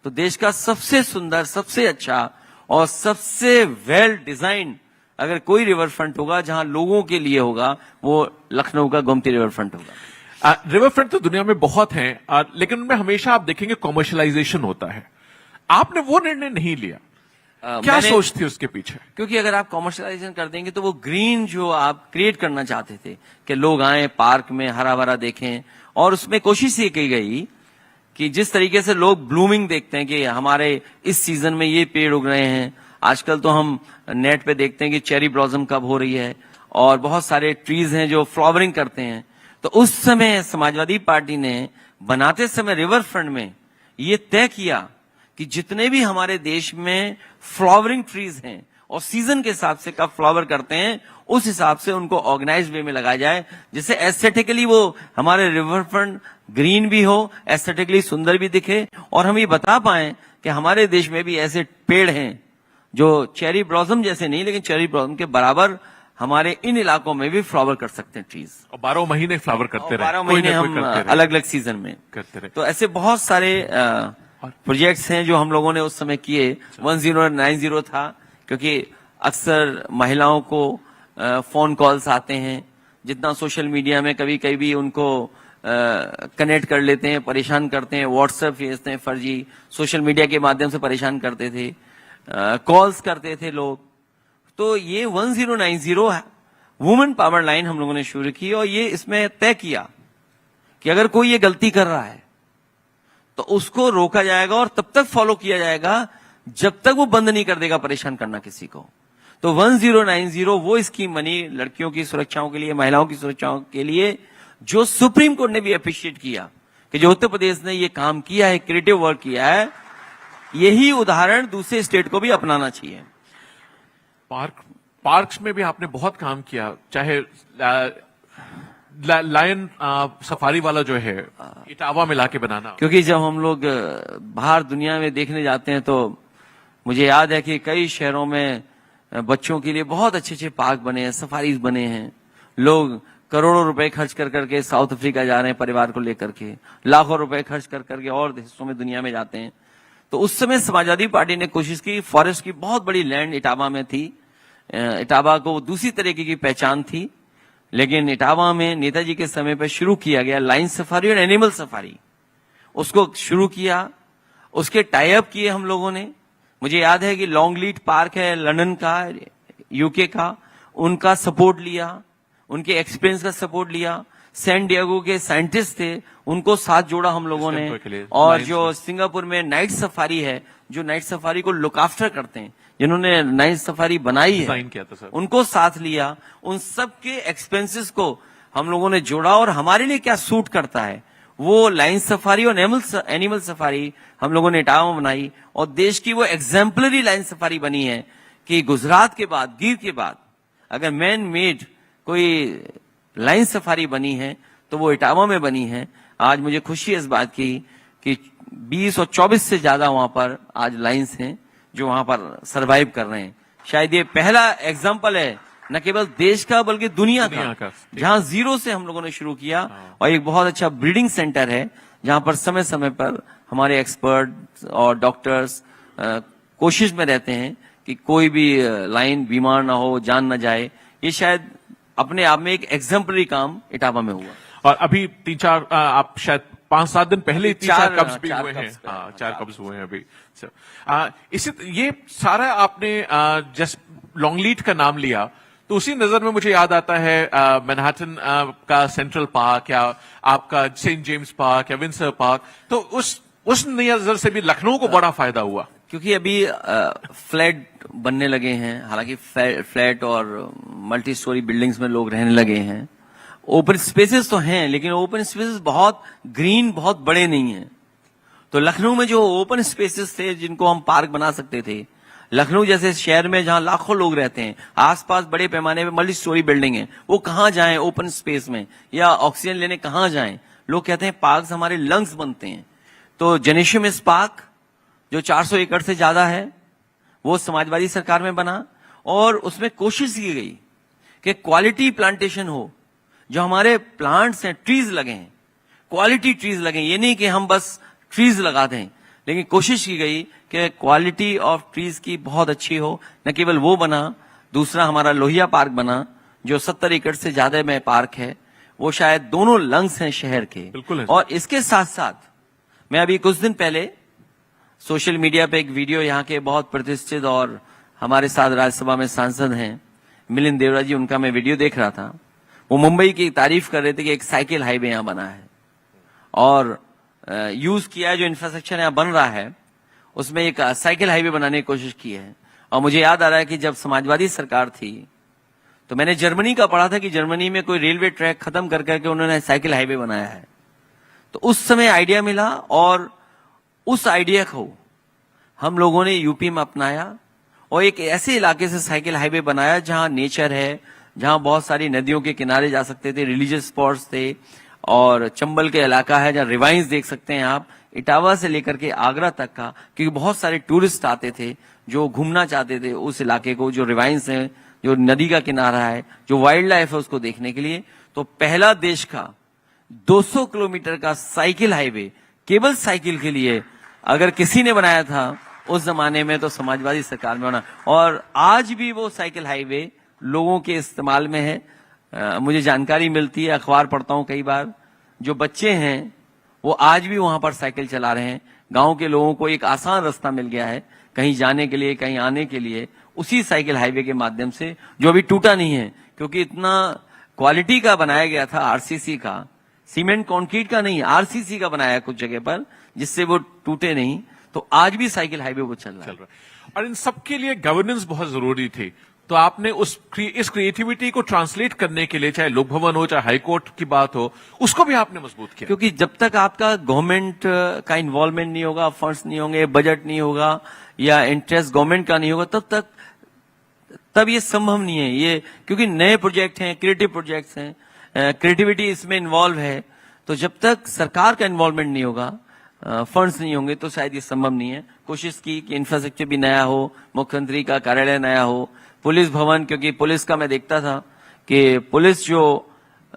तो देश का सबसे सुंदर, सबसे अच्छा और सबसे वेल डिजाइन अगर कोई रिवर फ्रंट होगा जहां लोगों के लिए होगा, वो लखनऊ का गोमती रिवर फ्रंट होगा। रिवर फ्रंट तो दुनिया में बहुत हैं, लेकिन उनमें हमेशा आप देखेंगे कॉमर्शलाइजेशन होता है। आपने वो निर्णय नहीं लिया, क्या सोच थी उसके पीछे? क्योंकि अगर आप कॉमर्शलाइजेशन कर देंगे तो वो ग्रीन जो आप क्रिएट करना चाहते थे कि लोग आए पार्क में हरा भरा देखें, और उसमें कोशिश ये की गई कि जिस तरीके से लोग ब्लूमिंग देखते हैं कि हमारे इस सीजन में ये पेड़ उग रहे हैं। आजकल तो हम नेट पे देखते हैं कि चेरी ब्लॉसम कब हो रही है, और बहुत सारे ट्रीज हैं जो फ्लावरिंग करते हैं। तो उस समय समाजवादी पार्टी ने बनाते समय रिवर फ्रंट में ये तय किया कि जितने भी हमारे देश में फ्लावरिंग ट्रीज हैं और सीजन के हिसाब से कब फ्लावर करते हैं, उस हिसाब से उनको ऑर्गेनाइज्ड वे में लगाया जाए, जिससे एस्थेटिकली वो हमारे रिवर फ्रंट ग्रीन भी हो, एस्थेटिकली सुंदर भी दिखे, और हम ये बता पाए कि हमारे देश में भी ऐसे पेड़ हैं जो चेरी ब्लॉसम जैसे नहीं, लेकिन चेरी ब्लॉसम के बराबर हमारे इन इलाकों में भी फ्लावर कर सकते हैं ट्रीज, और 12 महीने फ्लावर करते रहे, 12 महीने हम अलग अलग सीजन में करते रहे। तो ऐसे बहुत सारे प्रोजेक्ट्स हैं जो हम लोगों ने उस समय किए। 1090 था, क्योंकि अक्सर महिलाओं को फोन कॉल्स आते हैं, जितना सोशल मीडिया में कभी कभी उनको कनेक्ट कर लेते हैं, परेशान करते हैं, व्हाट्सएप भेजते हैं, फर्जी सोशल मीडिया के माध्यम से परेशान करते थे, कॉल्स करते थे लोग। तो ये 1090 वुमेन पावर लाइन हम लोगों ने शुरू की और ये इसमें तय किया कि अगर कोई ये गलती कर रहा है तो उसको रोका जाएगा और तब तक फॉलो किया जाएगा जब तक वो बंद नहीं कर देगा परेशान करना किसी को। तो 1090 वो स्कीम बनी लड़कियों की सुरक्षाओं के लिए, महिलाओं की सुरक्षाओं के लिए, जो सुप्रीम कोर्ट ने भी अप्रिशिएट किया कि जो उत्तर प्रदेश ने ये काम किया है, क्रिएटिव वर्क किया है, यही उदाहरण दूसरे स्टेट को भी अपनाना चाहिए। पार्क्स में भी आपने बहुत काम किया, चाहे लायन सफारी वाला जो है इटावा में लाके बनाना। क्योंकि जब हम लोग बाहर दुनिया में देखने जाते हैं तो मुझे याद है कि कई शहरों में बच्चों के लिए बहुत अच्छे अच्छे पार्क बने हैं, सफारीज बने हैं। लोग करोड़ों रुपए खर्च कर करके साउथ अफ्रीका जा रहे हैं परिवार को लेकर के, लाखों रुपए खर्च कर करके और हिस्सों में दुनिया में जाते हैं। तो उस समय समाजवादी पार्टी ने कोशिश की, फॉरेस्ट की बहुत बड़ी लैंड इटावा में थी, इटावा को दूसरी तरीके की पहचान थी, लेकिन इटावा में नेताजी के समय पर शुरू किया गया लाइन सफारी और एनिमल सफारी, उसको शुरू किया, उसके टाई अप किए हम लोगों ने। मुझे याद है कि लॉन्गलीट पार्क है लंदन का, यूके का, उनका सपोर्ट लिया, उनके एक्सपीरियंस का सपोर्ट लिया। सैन डिएगो के साइंटिस्ट थे, उनको साथ जोड़ा हम लोगों ने। और जो सिंगापुर में नाइट सफारी है, जो नाइट सफारी को लुक आफ्टर करते हैं, जिन्होंने नाइट सफारी बनाई है, किया था सर, उनको साथ लिया। उन सब के एक्सपेंसेस को हम लोगों ने जोड़ा और हमारे लिए क्या सूट करता है वो लाइन सफारी और एनिमल सफारी हम लोगों ने इटावा में बनाई। और देश की वो एग्जाम्पलरी लाइन सफारी बनी है कि गुजरात के बाद, गिर के बाद अगर मैन मेड कोई लाइन सफारी बनी है तो वो इटावा में बनी है। आज मुझे खुशी है इस बात की कि 20 और 24 से ज्यादा वहां पर आज लाइन्स हैं जो वहां पर सरवाइव कर रहे हैं। शायद ये पहला एग्जाम्पल है न केवल देश का बल्कि दुनिया का जहां जीरो से हम लोगों ने शुरू किया। और एक बहुत अच्छा ब्रीडिंग सेंटर है जहां पर समय समय पर हमारे एक्सपर्ट और डॉक्टर्स कोशिश में रहते हैं कि कोई भी लाइन बीमार ना हो, जान ना जाए। ये शायद अपने आप में एक एग्जाम्पलरी काम इटावा में हुआ। और अभी 3-4 आप शायद 5-7 दिन पहले 3-4 कब्ज भी हुए हैं। 4 कब्ज हुए हैं अभी। इसी ये सारा आपने जस्ट लॉन्गलीट का नाम लिया तो उसी नजर में मुझे याद आता है मैनहट्टन का सेंट्रल पार्क या आपका सेंट जेम्स पार्क या विंसर पार्क। तो उस नजर से भी लखनऊ को बड़ा फायदा हुआ क्योंकि अभी फ्लैट बनने लगे हैं। हालांकि फ्लैट और मल्टी स्टोरी बिल्डिंग्स में लोग रहने लगे हैं। ओपन स्पेसेस तो हैं लेकिन ओपन स्पेसेस बहुत ग्रीन, बहुत बड़े नहीं हैं। तो लखनऊ में जो ओपन स्पेसेस थे जिनको हम पार्क बना सकते थे, लखनऊ जैसे शहर में जहां लाखों लोग रहते हैं, आसपास बड़े पैमाने पे मल्टी स्टोरी बिल्डिंग है, वो कहां जाएं ओपन स्पेस में या ऑक्सीजन लेने कहां जाएं? लोग कहते हैं पार्क हमारे लंग्स बनते हैं। तो जेनेशियस पार्क जो 400 एकड़ से ज्यादा है वो समाजवादी सरकार में बना और उसमें कोशिश की गई कि क्वालिटी प्लांटेशन हो। जो हमारे प्लांट्स हैं, ट्रीज लगे हैं, क्वालिटी ट्रीज लगे। ये नहीं कि हम बस ट्रीज लगा दें, लेकिन कोशिश की गई कि क्वालिटी ऑफ ट्रीज की बहुत अच्छी हो। न केवल वो बना, दूसरा हमारा लोहिया पार्क बना जो 70 एकड़ से ज्यादा में पार्क है। वो शायद दोनों लंग्स हैं शहर के। बिल्कुल है। और इसके साथ साथ मैं अभी कुछ दिन पहले सोशल मीडिया पे एक वीडियो, यहाँ के बहुत प्रतिष्ठित और हमारे साथ राज्यसभा में सांसद हैं मिलिंद देवरा जी, उनका मैं वीडियो देख रहा था। वो मुंबई की तारीफ कर रहे थे कि एक साइकिल हाईवे यहां बना है और यूज किया है, जो इंफ्रास्ट्रक्चर यहां बन रहा है उसमें एक साइकिल हाईवे बनाने की कोशिश की है। और मुझे याद आ रहा है कि जब समाजवादी सरकार थी तो मैंने जर्मनी का पढ़ा था कि जर्मनी में कोई रेलवे ट्रैक खत्म कर करके उन्होंने साइकिल हाईवे बनाया है। तो उस समय आइडिया मिला और उस आइडिया को हम लोगों ने यूपी में अपनाया और एक ऐसे इलाके से साइकिल हाईवे बनाया जहां नेचर है, जहां बहुत सारी नदियों के किनारे जा सकते थे, रिलीजियस स्पॉट्स थे। और चंबल के इलाका है जहां रिवाइंस देख सकते हैं आप, इटावा से लेकर के आगरा तक का, क्योंकि बहुत सारे टूरिस्ट आते थे जो घूमना चाहते थे उस इलाके को, जो रिवाइंस है, जो नदी का किनारा है, जो वाइल्ड लाइफ है, उसको देखने के लिए। तो पहला देश का 200 किलोमीटर का साइकिल हाईवे केवल साइकिल के लिए अगर किसी ने बनाया था उस जमाने में तो समाजवादी सरकार में बना। और आज भी वो साइकिल हाईवे लोगों के इस्तेमाल में है। मुझे जानकारी मिलती है, अखबार पढ़ता हूं कई बार, जो बच्चे हैं वो आज भी वहां पर साइकिल चला रहे हैं। गांव के लोगों को एक आसान रास्ता मिल गया है कहीं जाने के लिए, कहीं आने के लिए, उसी साइकिल हाईवे के माध्यम से, जो अभी टूटा नहीं है, क्योंकि इतना क्वालिटी का बनाया गया था, आरसीसी का, सीमेंट कंक्रीट का नहीं, आरसीसी का बनाया कुछ जगह पर, जिससे वो टूटे नहीं। तो आज भी साइकिल हाईवे वो चल रहा है। और इन सबके लिए गवर्नेंस बहुत जरूरी थी, तो आपने इस क्रिएटिविटी को ट्रांसलेट करने के लिए, चाहे लोक भवन हो, चाहे हाईकोर्ट की बात हो, उसको भी आपने मजबूत किया। क्योंकि जब तक आपका गवर्नमेंट का इन्वॉल्वमेंट नहीं होगा, फंड्स नहीं होंगे, बजट नहीं होगा, या इंटरेस्ट गवर्नमेंट का नहीं होगा, तब ये संभव नहीं है। ये क्योंकि नए प्रोजेक्ट हैं, क्रिएटिव प्रोजेक्ट्स हैं, क्रिएटिविटी इसमें इन्वॉल्व है, तो जब तक सरकार का इन्वॉल्वमेंट नहीं होगा, फंड्स नहीं होंगे, तो शायद ये संभव नहीं है। कोशिश की कि इंफ्रास्ट्रक्चर भी नया हो, मुख्यमंत्री का कार्यालय नया हो, पुलिस भवन, क्योंकि पुलिस का मैं देखता था कि पुलिस जो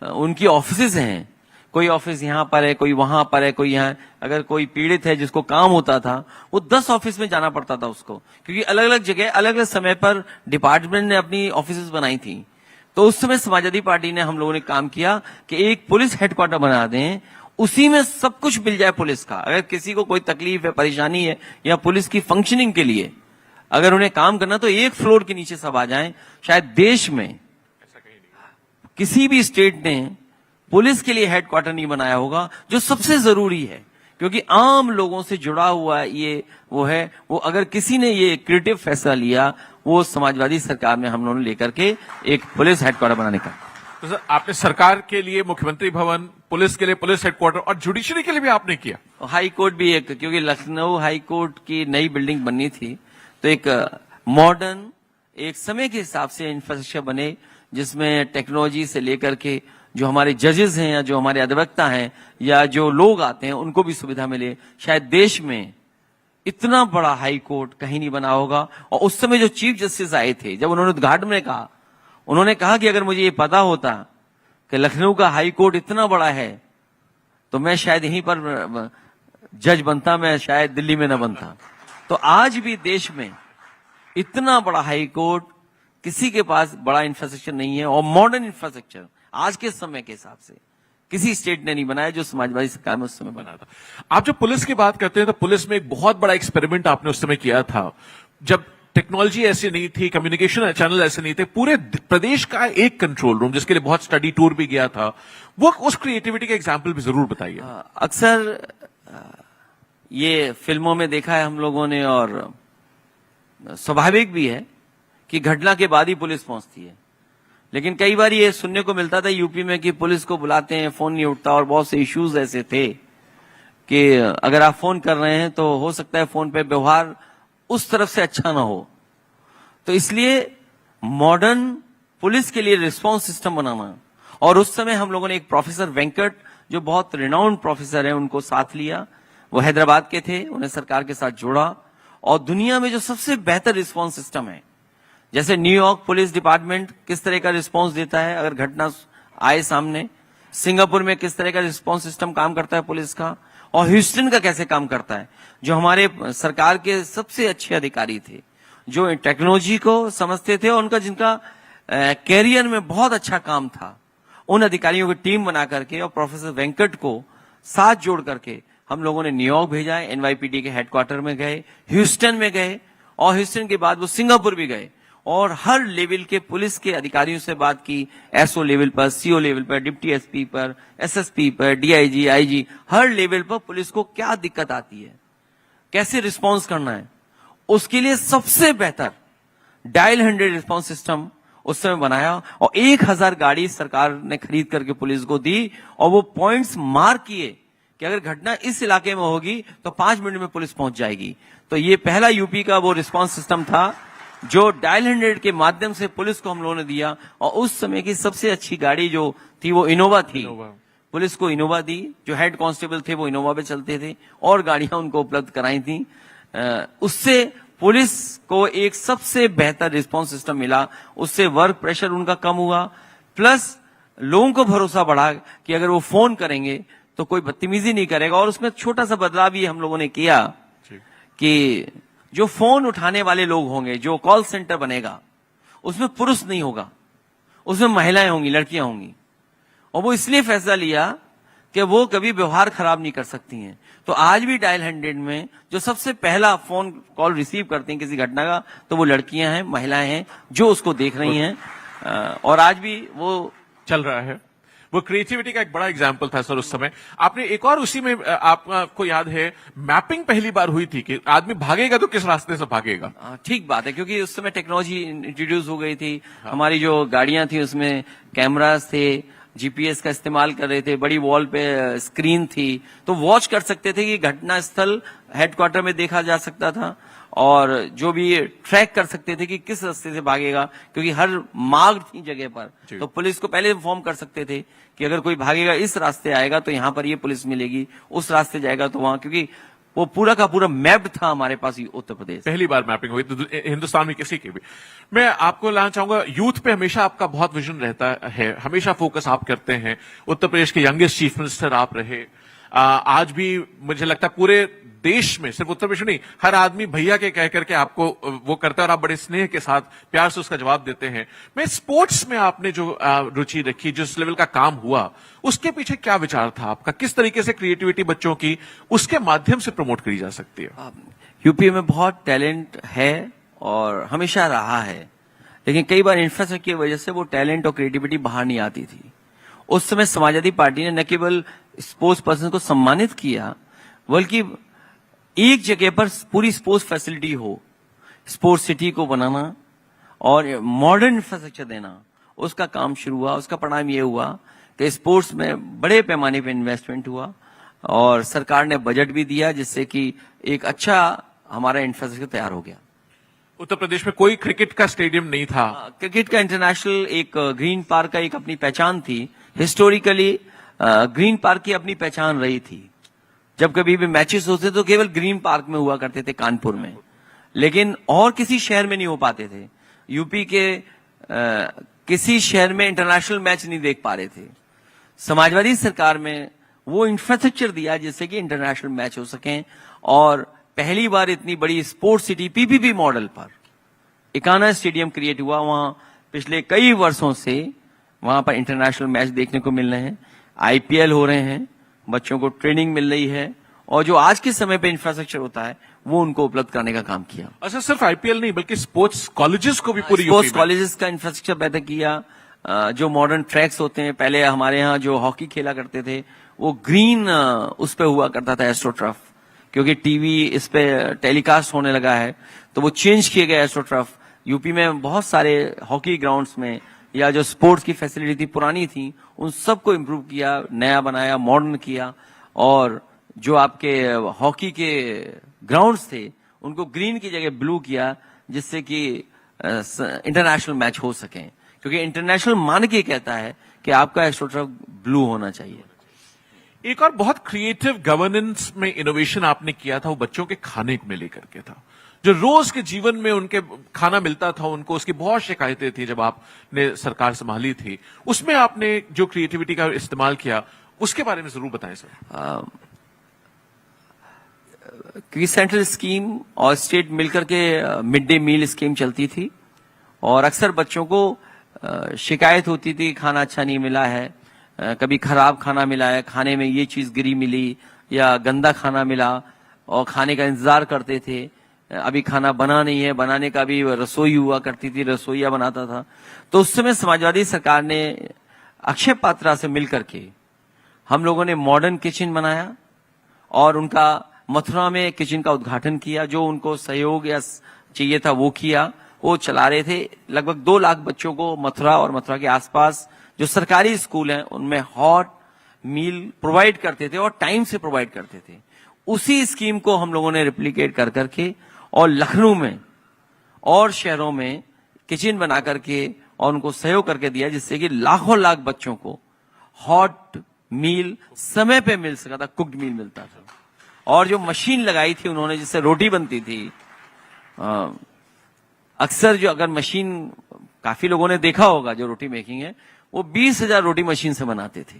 उनकी ऑफिसेज हैं, कोई ऑफिस यहाँ पर है, कोई वहां पर है, कोई यहाँ, अगर कोई पीड़ित है जिसको काम होता था, वो 10 ऑफिस में जाना पड़ता था उसको, क्योंकि अलग अलग जगह अलग अलग समय पर डिपार्टमेंट ने अपनी ऑफिसेज बनाई थी। तो उस समय समाजवादी पार्टी ने, हम लोगों ने काम किया कि एक पुलिस हेडक्वार्टर बना दें, उसी में सब कुछ मिल जाए पुलिस का। अगर किसी को कोई तकलीफ है, परेशानी है, या पुलिस की फंक्शनिंग के लिए अगर उन्हें काम करना, तो एक फ्लोर के नीचे सब आ जाएं। शायद देश में किसी भी स्टेट ने पुलिस के लिए हेडक्वार्टर नहीं बनाया होगा, जो सबसे जरूरी है, क्योंकि आम लोगों से जुड़ा हुआ ये वो है। वो अगर किसी ने ये क्रिएटिव फैसला लिया, वो समाजवादी सरकार में हम लोगों ने लेकर के एक पुलिस हेडक्वार्टर बनाने का। तो सर, आपने सरकार के लिए मुख्यमंत्री भवन, पुलिस के लिए पुलिस हेडक्वार्टर, और जुडिशरी के लिए भी आपने किया। हाई कोर्ट भी एक, क्योंकि लखनऊ हाई कोर्ट की नई बिल्डिंग बननी थी, तो एक मॉडर्न, एक समय के हिसाब से इंफ्रास्ट्रक्चर बने, जिसमें टेक्नोलॉजी से लेकर के जो हमारे जजेस हैं, या जो हमारे अधिवक्ता हैं, या जो लोग आते हैं, उनको भी सुविधा मिले। शायद देश में इतना बड़ा हाई कोर्ट कहीं नहीं बना होगा। और उस समय जो चीफ जस्टिस आए थे, जब उन्होंने उद्घाटन में कहा, उन्होंने कहा कि अगर मुझे ये पता होता कि लखनऊ का हाई कोर्ट इतना बड़ा है, तो मैं शायद यहीं पर जज बनता, मैं शायद दिल्ली में न बनता। तो आज भी देश में इतना बड़ा हाई कोर्ट, किसी के पास बड़ा इंफ्रास्ट्रक्चर नहीं है, और मॉडर्न इंफ्रास्ट्रक्चर आज के समय के हिसाब से किसी स्टेट ने नहीं बनाया, जो समाजवादी सरकार में उस समय बना था। आप जो पुलिस की बात करते हैं, तो पुलिस में एक बहुत बड़ा एक्सपेरिमेंट आपने उस समय किया था, जब टेक्नोलॉजी ऐसी नहीं थी, कम्युनिकेशन चैनल ऐसे नहीं थे, पूरे प्रदेश का एक कंट्रोल रूम, जिसके लिए बहुत स्टडी टूर भी गया था, वो उस क्रिएटिविटी का एग्जाम्पल भी जरूर बताइए। अक्सर ये फिल्मों में देखा है हम लोगों ने, और स्वाभाविक भी है कि घटना के बाद ही पुलिस पहुंचती है, लेकिन कई बार ये सुनने को मिलता था यूपी में कि पुलिस को बुलाते हैं, फोन नहीं उठता, और बहुत से इश्यूज ऐसे थे कि अगर आप फोन कर रहे हैं तो हो सकता है फोन पे व्यवहार उस तरफ से अच्छा ना हो। तो इसलिए मॉडर्न पुलिस के लिए रिस्पांस सिस्टम बनाना, और उस समय हम लोगों ने एक प्रोफेसर वेंकट, जो बहुत रिनाउंड प्रोफेसर है, उनको साथ लिया। वो हैदराबाद के थे, उन्हें सरकार के साथ जोड़ा, और दुनिया में जो सबसे बेहतर रिस्पांस सिस्टम है, जैसे न्यूयॉर्क पुलिस डिपार्टमेंट किस तरह का रिस्पांस देता है अगर घटना आए सामने, सिंगापुर में किस तरह का रिस्पांस सिस्टम काम करता है पुलिस का, और ह्यूस्टन का कैसे काम करता है, जो हमारे सरकार के सबसे अच्छे अधिकारी थे, जो टेक्नोलॉजी को समझते थे, और उनका जिनका कैरियर में बहुत अच्छा काम था, उन अधिकारियों की टीम बना करके और प्रोफेसर वेंकट को साथ जोड़ करके हम लोगों ने न्यूयॉर्क भेजा, एनवाईपीडी के हेडक्वार्टर में गए, ह्यूस्टन में गए, और ह्यूस्टन के बाद वो सिंगापुर भी गए, और हर लेवल के पुलिस के अधिकारियों से बात की, एसओ लेवल पर, सीओ लेवल पर, डिप्टी एसपी पर, एसएसपी पर, डीआईजी, आईजी, हर लेवल पर पुलिस को क्या दिक्कत आती है, कैसे रिस्पांस करना है, उसके लिए सबसे बेहतर डायल 100 रिस्पांस सिस्टम उस समय बनाया, और 1000 गाड़ी सरकार ने खरीद करके पुलिस को दी, और वो पॉइंट्स मार्क किए कि अगर घटना इस इलाके में होगी तो 5 मिनट में पुलिस पहुंच जाएगी। तो ये पहला यूपी का वो रिस्पांस सिस्टम था, जो डायल 100 के माध्यम से पुलिस को हम लोगों ने दिया, और उस समय की सबसे अच्छी गाड़ी जो थी वो इनोवा थी। पुलिस को इनोवा दी, जो हेड कांस्टेबल थे वो इनोवा पे चलते थे, और गाड़ियां उनको उपलब्ध कराई थी। उससे पुलिस को एक सबसे बेहतर रिस्पांस सिस्टम मिला, उससे वर्क प्रेशर उनका कम हुआ, प्लस लोगों को भरोसा बढ़ा कि अगर वो फोन करेंगे तो कोई बदतमीजी नहीं करेगा। और उसमें छोटा सा बदलाव ये हम लोगों ने किया कि जो फोन उठाने वाले लोग होंगे, जो कॉल सेंटर बनेगा, उसमें पुरुष नहीं होगा, उसमें महिलाएं होंगी, लड़कियां होंगी। और वो इसलिए फैसला लिया कि वो कभी व्यवहार खराब नहीं कर सकती हैं। तो आज भी डायल 100 में जो सबसे पहला फोन कॉल रिसीव करती हैं किसी घटना का, तो वो लड़कियां हैं, महिलाएं हैं जो उसको देख रही हैं, और आज भी वो चल रहा है। वो क्रिएटिविटी का एक बड़ा एग्जाम्पल था सर उस समय। आपने एक और उसी में आपको याद है मैपिंग पहली बार हुई थी कि आदमी भागेगा तो किस रास्ते से भागेगा। ठीक बात है, क्योंकि उस समय टेक्नोलॉजी इंट्रोड्यूस हो गई थी। हमारी जो गाड़ियां थी उसमें कैमरास थे, जीपीएस का इस्तेमाल कर रहे थे, बड़ी वॉल पे स्क्रीन थी, तो वॉच कर सकते थे कि घटना स्थल हेडक्वार्टर में देखा जा सकता था, और जो भी ट्रैक कर सकते थे कि किस रास्ते से भागेगा, क्योंकि हर मार्ग थी जगह पर। तो पुलिस को पहले इन्फॉर्म कर सकते थे कि अगर कोई भागेगा इस रास्ते आएगा तो यहाँ पर ये पुलिस मिलेगी, उस रास्ते जाएगा तो वहां, क्योंकि वो पूरा का पूरा मैप था हमारे पास उत्तर प्रदेश। पहली बार मैपिंग हुई तो हिंदुस्तान में किसी की भी। मैं आपको लाना चाहूंगा, यूथ पे हमेशा आपका बहुत विजन रहता है, हमेशा फोकस आप करते हैं। उत्तर प्रदेश के यंगेस्ट चीफ मिनिस्टर आप रहे। आज भी मुझे लगता है पूरे देश में, सिर्फ उत्तर प्रदेश नहीं, हर आदमी भैया के कह करके आपको वो करता है और आप बड़े स्नेह के साथ प्यार से उसका जवाब देते हैं। मैं स्पोर्ट्स में आपने जो रुचि रखी, जिस लेवल का काम हुआ, उसके पीछे क्या विचार था आपका? किस तरीके से क्रिएटिविटी बच्चों की उसके माध्यम से प्रमोट करी जा सकती है? यूपी में बहुत टैलेंट है और हमेशा रहा है, लेकिन कई बार इंफ्रास्ट्रक्चर की वजह से वो टैलेंट और क्रिएटिविटी बाहर नहीं आती थी। उस समय समाजवादी पार्टी ने न केवल स्पोर्ट्स पर्सन को सम्मानित किया, बल्कि एक जगह पर पूरी स्पोर्ट्स फैसिलिटी हो, स्पोर्ट्स सिटी को बनाना और मॉडर्न इंफ्रास्ट्रक्चर देना, उसका काम शुरू हुआ। उसका परिणाम ये हुआ कि स्पोर्ट्स में बड़े पैमाने पर इन्वेस्टमेंट हुआ और सरकार ने बजट भी दिया, जिससे कि एक अच्छा हमारा इंफ्रास्ट्रक्चर तैयार हो गया। उत्तर प्रदेश में कोई क्रिकेट का स्टेडियम नहीं था। क्रिकेट का इंटरनेशनल एक ग्रीन पार्क का एक अपनी पहचान थी। हिस्टोरिकली ग्रीन पार्क की अपनी पहचान रही थी। जब कभी भी मैचेस होते तो केवल ग्रीन पार्क में हुआ करते थे, कानपुर में, लेकिन और किसी शहर में नहीं हो पाते थे। यूपी के किसी शहर में इंटरनेशनल मैच नहीं देख पा रहे थे। समाजवादी सरकार में वो इंफ्रास्ट्रक्चर दिया जिससे कि इंटरनेशनल मैच हो सकें, और पहली बार इतनी बड़ी स्पोर्ट्स सिटी पीपीपी मॉडल पर इकाना स्टेडियम क्रिएट हुआ। वहां पिछले कई वर्षों से वहां पर इंटरनेशनल मैच देखने को मिल रहे हैं, आईपीएल हो रहे हैं, बच्चों को ट्रेनिंग मिल रही है, और जो आज के समय पे इंफ्रास्ट्रक्चर होता है वो उनको उपलब्ध करने का काम किया। अच्छा, सिर्फ आईपीएल नहीं बल्कि स्पोर्ट्स कॉलेजेस को भी पूरी स्पोर्ट्स कॉलेजेस का इंफ्रास्ट्रक्चर पैदा किया। जो मॉडर्न ट्रैक्स होते हैं, पहले हमारे यहाँ जो हॉकी खेला करते थे वो ग्रीन उस पे हुआ करता था, एस्ट्रोटर्फ, क्योंकि टीवी इस पे टेलीकास्ट होने लगा है तो वो चेंज किए गए एस्ट्रोटर्फ। यूपी में बहुत सारे हॉकी ग्राउंड्स में या जो स्पोर्ट्स की फैसिलिटी थी पुरानी थी, उन सबको इम्प्रूव किया, नया बनाया, मॉडर्न किया, और जो आपके हॉकी के ग्राउंड्स थे उनको ग्रीन की जगह ब्लू किया, जिससे कि इंटरनेशनल मैच हो सके, क्योंकि इंटरनेशनल मानक ये कहता है कि आपका एस्ट्रोटर्फ ब्लू होना चाहिए। एक और बहुत क्रिएटिव गवर्नेंस में इनोवेशन आपने किया था, वो बच्चों के खाने में लेकर के था। जो रोज के जीवन में उनके खाना मिलता था उनको, उसकी बहुत शिकायतें थी जब आपने सरकार संभाली थी। उसमें आपने जो क्रिएटिविटी का इस्तेमाल किया उसके बारे में जरूर बताएं सर। क्योंकि सेंट्रल स्कीम और स्टेट मिलकर के मिड डे मील स्कीम चलती थी, और अक्सर बच्चों को शिकायत होती थी खाना अच्छा नहीं मिला है, कभी खराब खाना मिला है, खाने में ये चीज गिरी मिली या गंदा खाना मिला, और खाने का इंतजार करते थे। अभी खाना बना नहीं है, बनाने का भी रसोई हुआ करती थी, रसोईया बनाता था। तो उस समय समाजवादी सरकार ने अक्षय पात्रा से मिलकर के हम लोगों ने मॉडर्न किचन बनाया और उनका मथुरा में किचन का उद्घाटन किया। जो उनको सहयोग या चाहिए था वो किया, वो चला रहे थे। लगभग 2 लाख बच्चों को मथुरा और मथुरा के आसपास जो सरकारी स्कूल हैं उनमें हॉट मील प्रोवाइड करते थे और टाइम से प्रोवाइड करते थे। उसी स्कीम को हम लोगों ने रिप्लिकेट कर करके और लखनऊ में और शहरों में किचन बना करके और उनको सहयोग करके दिया, जिससे कि लाखों लाख बच्चों को हॉट मील समय पे मिल सका था, कुक्ड मील मिलता था। और जो मशीन लगाई थी उन्होंने जिससे रोटी बनती थी, अक्सर जो अगर मशीन काफी लोगों ने देखा होगा जो रोटी मेकिंग है, वो 20,000 रोटी मशीन से बनाते थे।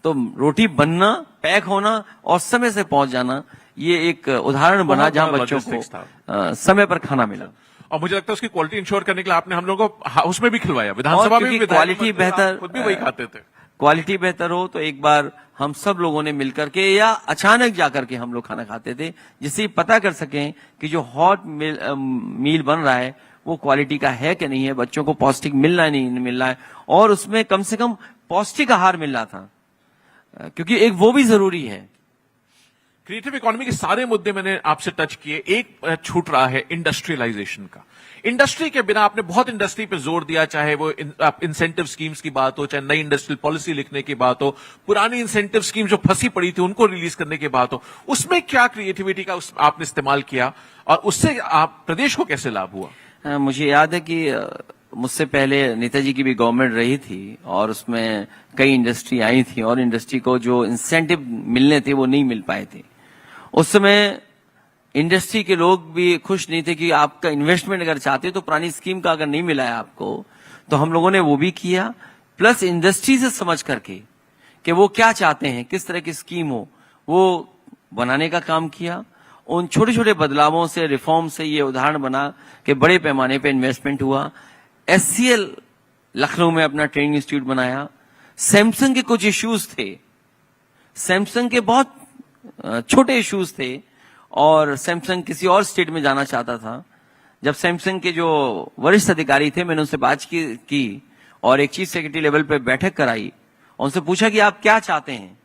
तो रोटी बनना, पैक होना और समय से पहुंच जाना, ये एक उदाहरण बना जहां बच्चों को समय पर खाना मिला। और मुझे लगता है उसकी क्वालिटी इंश्योर करने के लिए आपने हम लोगों को हाउस में भी खिलवाया, विधानसभा में भी। क्वालिटी बेहतर, खुद भी वही खाते थे। क्वालिटी बेहतर हो तो एक बार हम सब लोगों ने मिलकर के या अचानक जाकर के हम लोग खाना खाते थे, जिससे पता कर सकें कि जो हॉट मील बन रहा है वो क्वालिटी का है कि नहीं है, बच्चों को पौष्टिक मिल रहा है नहीं मिल रहा है, और उसमें कम से कम पौष्टिक आहार मिल रहा था, क्योंकि एक वो भी जरूरी है। क्रिएटिव इकोनॉमी के सारे मुद्दे मैंने आपसे टच किए, एक छूट रहा है इंडस्ट्रियलाइजेशन का। इंडस्ट्री के बिना आपने बहुत इंडस्ट्री पे जोर दिया, चाहे वो इंसेंटिव स्कीम्स की बात हो, चाहे नई इंडस्ट्रियल पॉलिसी लिखने की बात हो, पुरानी इंसेंटिव स्कीम जो फंसी पड़ी थी उनको रिलीज करने की बात हो, उसमें क्या क्रिएटिविटी का आपने इस्तेमाल किया और उससे आप प्रदेश को कैसे लाभ हुआ? मुझे याद है कि मुझसे पहले नेताजी की भी गवर्नमेंट रही थी और उसमें कई इंडस्ट्री आई थी और इंडस्ट्री को जो इंसेंटिव मिलने थे वो नहीं मिल पाए थे। उस समय इंडस्ट्री के लोग भी खुश नहीं थे कि आपका इन्वेस्टमेंट अगर चाहते तो पुरानी स्कीम का अगर नहीं मिला है आपको, तो हम लोगों ने वो भी किया, प्लस इंडस्ट्री से समझ करके कि वो क्या चाहते हैं, किस तरह की स्कीम हो, वो बनाने का काम किया। उन छोटे छोटे बदलावों से, रिफॉर्म से ये उदाहरण बना कि बड़े पैमाने पे इन्वेस्टमेंट हुआ। SCL लखनऊ में अपना ट्रेनिंग इंस्टीट्यूट बनाया। सैमसंग के कुछ इश्यूज थे, सैमसंग के बहुत छोटे इश्यूज थे और सैमसंग किसी और स्टेट में जाना चाहता था। जब सैमसंग के जो वरिष्ठ अधिकारी थे, मैंने उनसे बात की और एक चीफ सेक्रेटरी लेवल पे बैठक कराई, उनसे पूछा कि आप क्या चाहते हैं,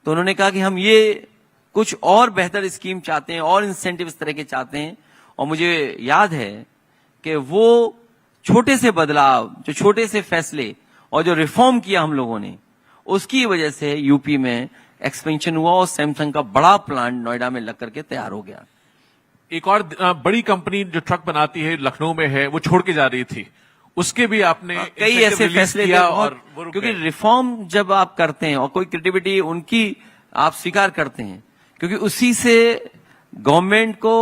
तो उन्होंने कहा कि हम ये कुछ और बेहतर स्कीम चाहते हैं और इंसेंटिव इस तरह के चाहते हैं। और मुझे याद है कि वो छोटे से बदलाव, जो छोटे से फैसले और जो रिफॉर्म किया हम लोगों ने, उसकी वजह से यूपी में एक्सपेंशन हुआ और सैमसंग का बड़ा प्लांट नोएडा में लग करके तैयार हो गया। एक और बड़ी कंपनी जो ट्रक बनाती है लखनऊ में है, वो छोड़ के जा रही थी, उसके भी आपने कई ऐसे फैसले किया थे और वो रुक क्योंकि गए। रिफॉर्म जब आप करते हैं और कोई क्रिएटिविटी उनकी आप स्वीकार करते हैं, क्योंकि उसी से गवर्नमेंट को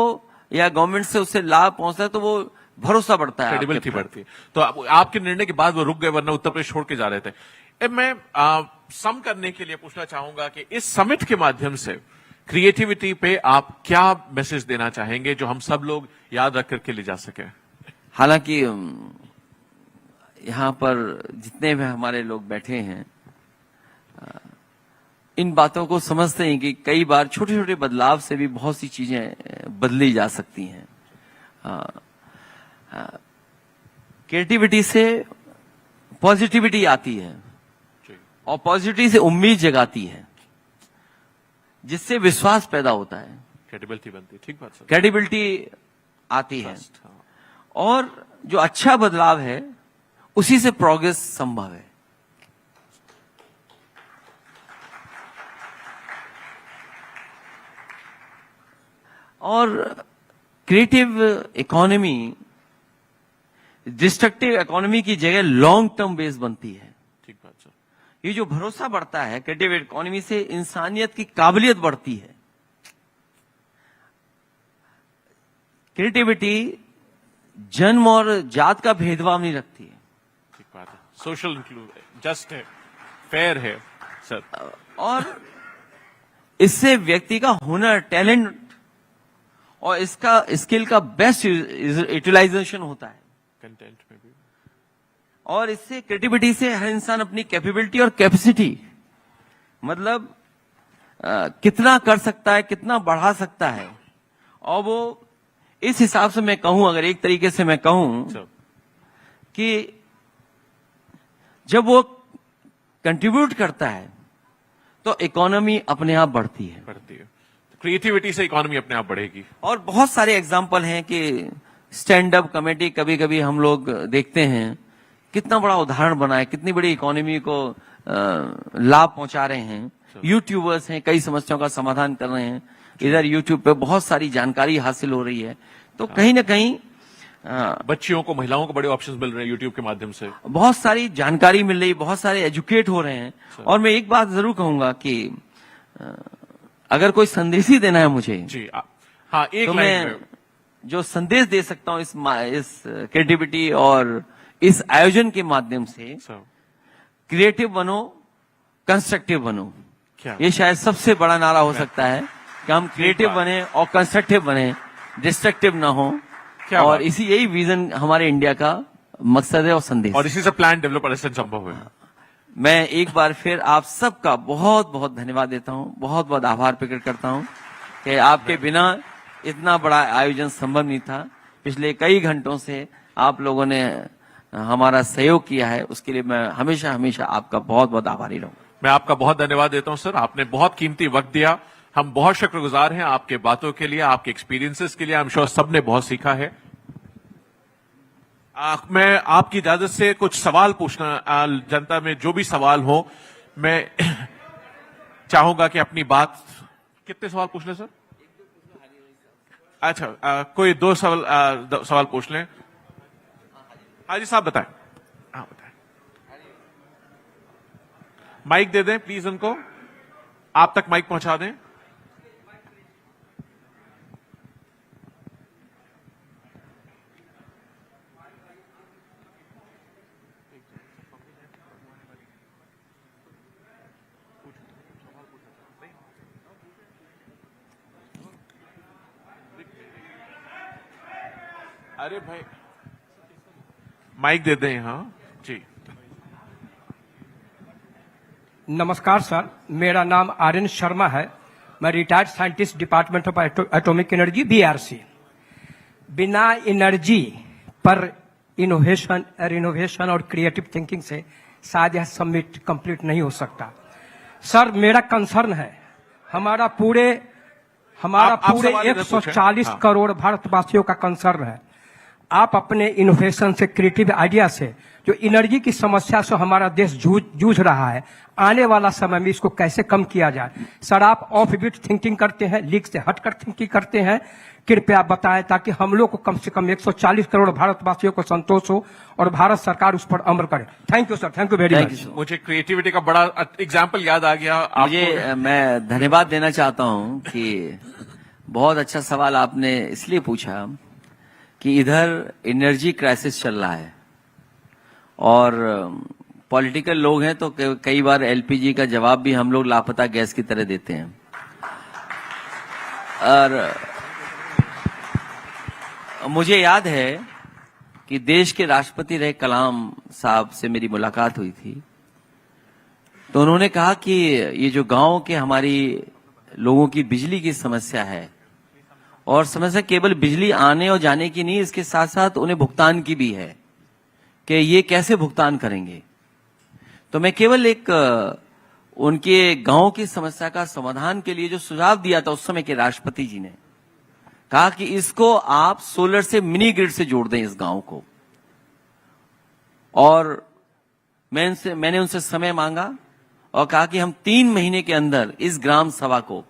या गवर्नमेंट से उससे लाभ पहुंचता है, तो वो भरोसा बढ़ता है, क्रेडिबिलिटी बढ़ती है। तो आपके निर्णय के बाद वो रुक गए, वरना उत्तर प्रदेश छोड़ के जा रहे थे। मैं सम करने के लिए पूछना चाहूंगा कि इस समिट के माध्यम से क्रिएटिविटी पे आप क्या मैसेज देना चाहेंगे जो हम सब लोग याद रख करके ले जा सके? हालांकि यहाँ पर जितने भी हमारे लोग बैठे हैं इन बातों को समझते हैं कि कई बार छोटे छोटे बदलाव से भी बहुत सी चीजें बदली जा सकती हैं। क्रिएटिविटी से पॉजिटिविटी आती है और पॉजिटिविटी से उम्मीद जगाती है, जिससे विश्वास पैदा होता है, क्रेडिबिलिटी बनती है। ठीक बात सर, क्रेडिबिलिटी आती है Trust, हाँ। और जो अच्छा बदलाव है उसी से प्रोग्रेस संभव है। और क्रिएटिव इकोनॉमी डिस्ट्रक्टिव इकोनॉमी की जगह लॉन्ग टर्म बेस बनती है। ठीक बात सर। ये जो भरोसा बढ़ता है क्रिएटिव इकोनॉमी से, इंसानियत की काबिलियत बढ़ती है। क्रिएटिविटी जन्म और जात का भेदभाव नहीं रखती है। ठीक बात है, सोशल इंक्लूड जस्ट है, फेयर है सर। और इससे व्यक्ति का हुनर, टैलेंट और इसका स्किल का बेस्ट यूटिलाइजेशन होता है कंटेंट में भी। और इससे क्रिएटिविटी से हर इंसान अपनी कैपेबिलिटी और कैपेसिटी, मतलब कितना कर सकता है, कितना बढ़ा सकता है, और वो इस हिसाब से मैं कहूं, अगर एक तरीके से मैं कहूं सर, कि जब वो कंट्रीब्यूट करता है तो इकोनॉमी अपने आप बढ़ती है। बढ़ती है। क्रिएटिविटी से इकोनॉमी अपने आप बढ़ेगी। और बहुत सारे एग्जाम्पल हैं कि स्टैंड अप कमेटी कभी कभी हम लोग देखते हैं कितना बड़ा उदाहरण बना है, कितनी बड़ी इकोनॉमी को लाभ पहुंचा रहे हैं। यूट्यूबर्स हैं, कई समस्याओं का समाधान कर रहे हैं। इधर यूट्यूब पे बहुत सारी जानकारी हासिल हो रही है, तो कहीं ना कहीं बच्चियों को, महिलाओं को बड़े ऑप्शंस मिल रहे हैं यूट्यूब के माध्यम से। बहुत सारी जानकारी मिल रही, बहुत सारे एजुकेट हो रहे हैं। और मैं एक बात जरूर कहूंगा कि अगर कोई संदेश ही देना है मुझे, जी हाँ, एक तो लाइन मैं में जो संदेश दे सकता हूं इस क्रिएटिविटी और इस आयोजन के माध्यम से, सर, क्रिएटिव बनो, कंस्ट्रक्टिव बनो। क्या ये शायद सबसे बड़ा नारा हो सकता है कि हम क्रिएटिव बात। बने और कंस्ट्रक्टिव बने, डिस्ट्रक्टिव ना हो। क्या और बात। यही विजन हमारे इंडिया का मकसद है और संदेश। और इसी से प्लान डेवलप संभव है। मैं एक बार फिर आप सबका बहुत बहुत धन्यवाद देता हूं, बहुत बहुत आभार प्रकट करता हूं कि आपके बिना इतना बड़ा आयोजन संभव नहीं था। पिछले कई घंटों से आप लोगों ने हमारा सहयोग किया है, उसके लिए मैं हमेशा हमेशा आपका बहुत बहुत आभारी रहूंगा। मैं आपका बहुत धन्यवाद देता हूं सर, आपने बहुत कीमती वक्त दिया। हम बहुत शुक्रगुजार हैं आपके बातों के लिए, आपके एक्सपीरियंसेस के लिए। आई एम श्योर सबने बहुत सीखा है। मैं आपकी इजाजत से कुछ सवाल पूछना, जनता में जो भी सवाल हो, मैं चाहूंगा कि अपनी बात। कितने सवाल पूछ लें सर? अच्छा, कोई दो सवाल पूछ लें। हाजी साहब बताएं। हाँ बताएं। माइक दे दें प्लीज उनको, आप तक माइक पहुंचा दें। अरे भाई माइक दे दें। हाँ जी। नमस्कार सर, मेरा नाम आर्यन शर्मा है। मैं retired scientist department of atomic energy BRC. बिना एनर्जी पर इनोवेशन और क्रिएटिव थिंकिंग से शायद यह समिट कंप्लीट नहीं हो सकता। सर मेरा कंसर्न है, हमारा पूरे सवाल इधर पूछें। 140 हाँ। करोड़ भारतवासियों का कंसर्न है। आप अपने इनोवेशन से, क्रिएटिव आइडिया से, जो एनर्जी की समस्या से हमारा देश जूझ रहा है, आने वाला समय में इसको कैसे कम किया जाए। सर आप ऑफ बीट थिंकिंग करते हैं, लीक से हटकर थिंकिंग करते हैं, कृपया बताएं ताकि हम लोग को कम से कम 140 करोड़ भारतवासियों को संतोष हो और भारत सरकार उस पर अमल करे। Thank you sir, thank you very Thank much. you, sir. मुझे क्रिएटिविटी का बड़ा एग्जाम्पल याद आ गया। मुझे मैं धन्यवाद देना चाहता हूं कि बहुत अच्छा सवाल आपने इसलिए पूछा कि इधर एनर्जी क्राइसिस चल रहा है और पॉलिटिकल लोग हैं तो कई बार एलपीजी का जवाब भी हम लोग लापता गैस की तरह देते हैं। और मुझे याद है कि देश के राष्ट्रपति रहे कलाम साहब से मेरी मुलाकात हुई थी, तो उन्होंने कहा कि ये जो गांव के हमारी लोगों की बिजली की समस्या है, और समस्या केवल बिजली आने और जाने की नहीं, इसके साथ साथ उन्हें भुगतान की भी है कि ये कैसे भुगतान करेंगे। तो मैं केवल एक उनके गांव की समस्या का समाधान के लिए जो सुझाव दिया था उस समय के राष्ट्रपति जी ने कहा कि इसको आप सोलर से मिनी ग्रिड से जोड़ दें इस गांव को। और मैंने उनसे समय मांगा और कहा कि हम 3 महीने के अंदर इस ग्राम सभा को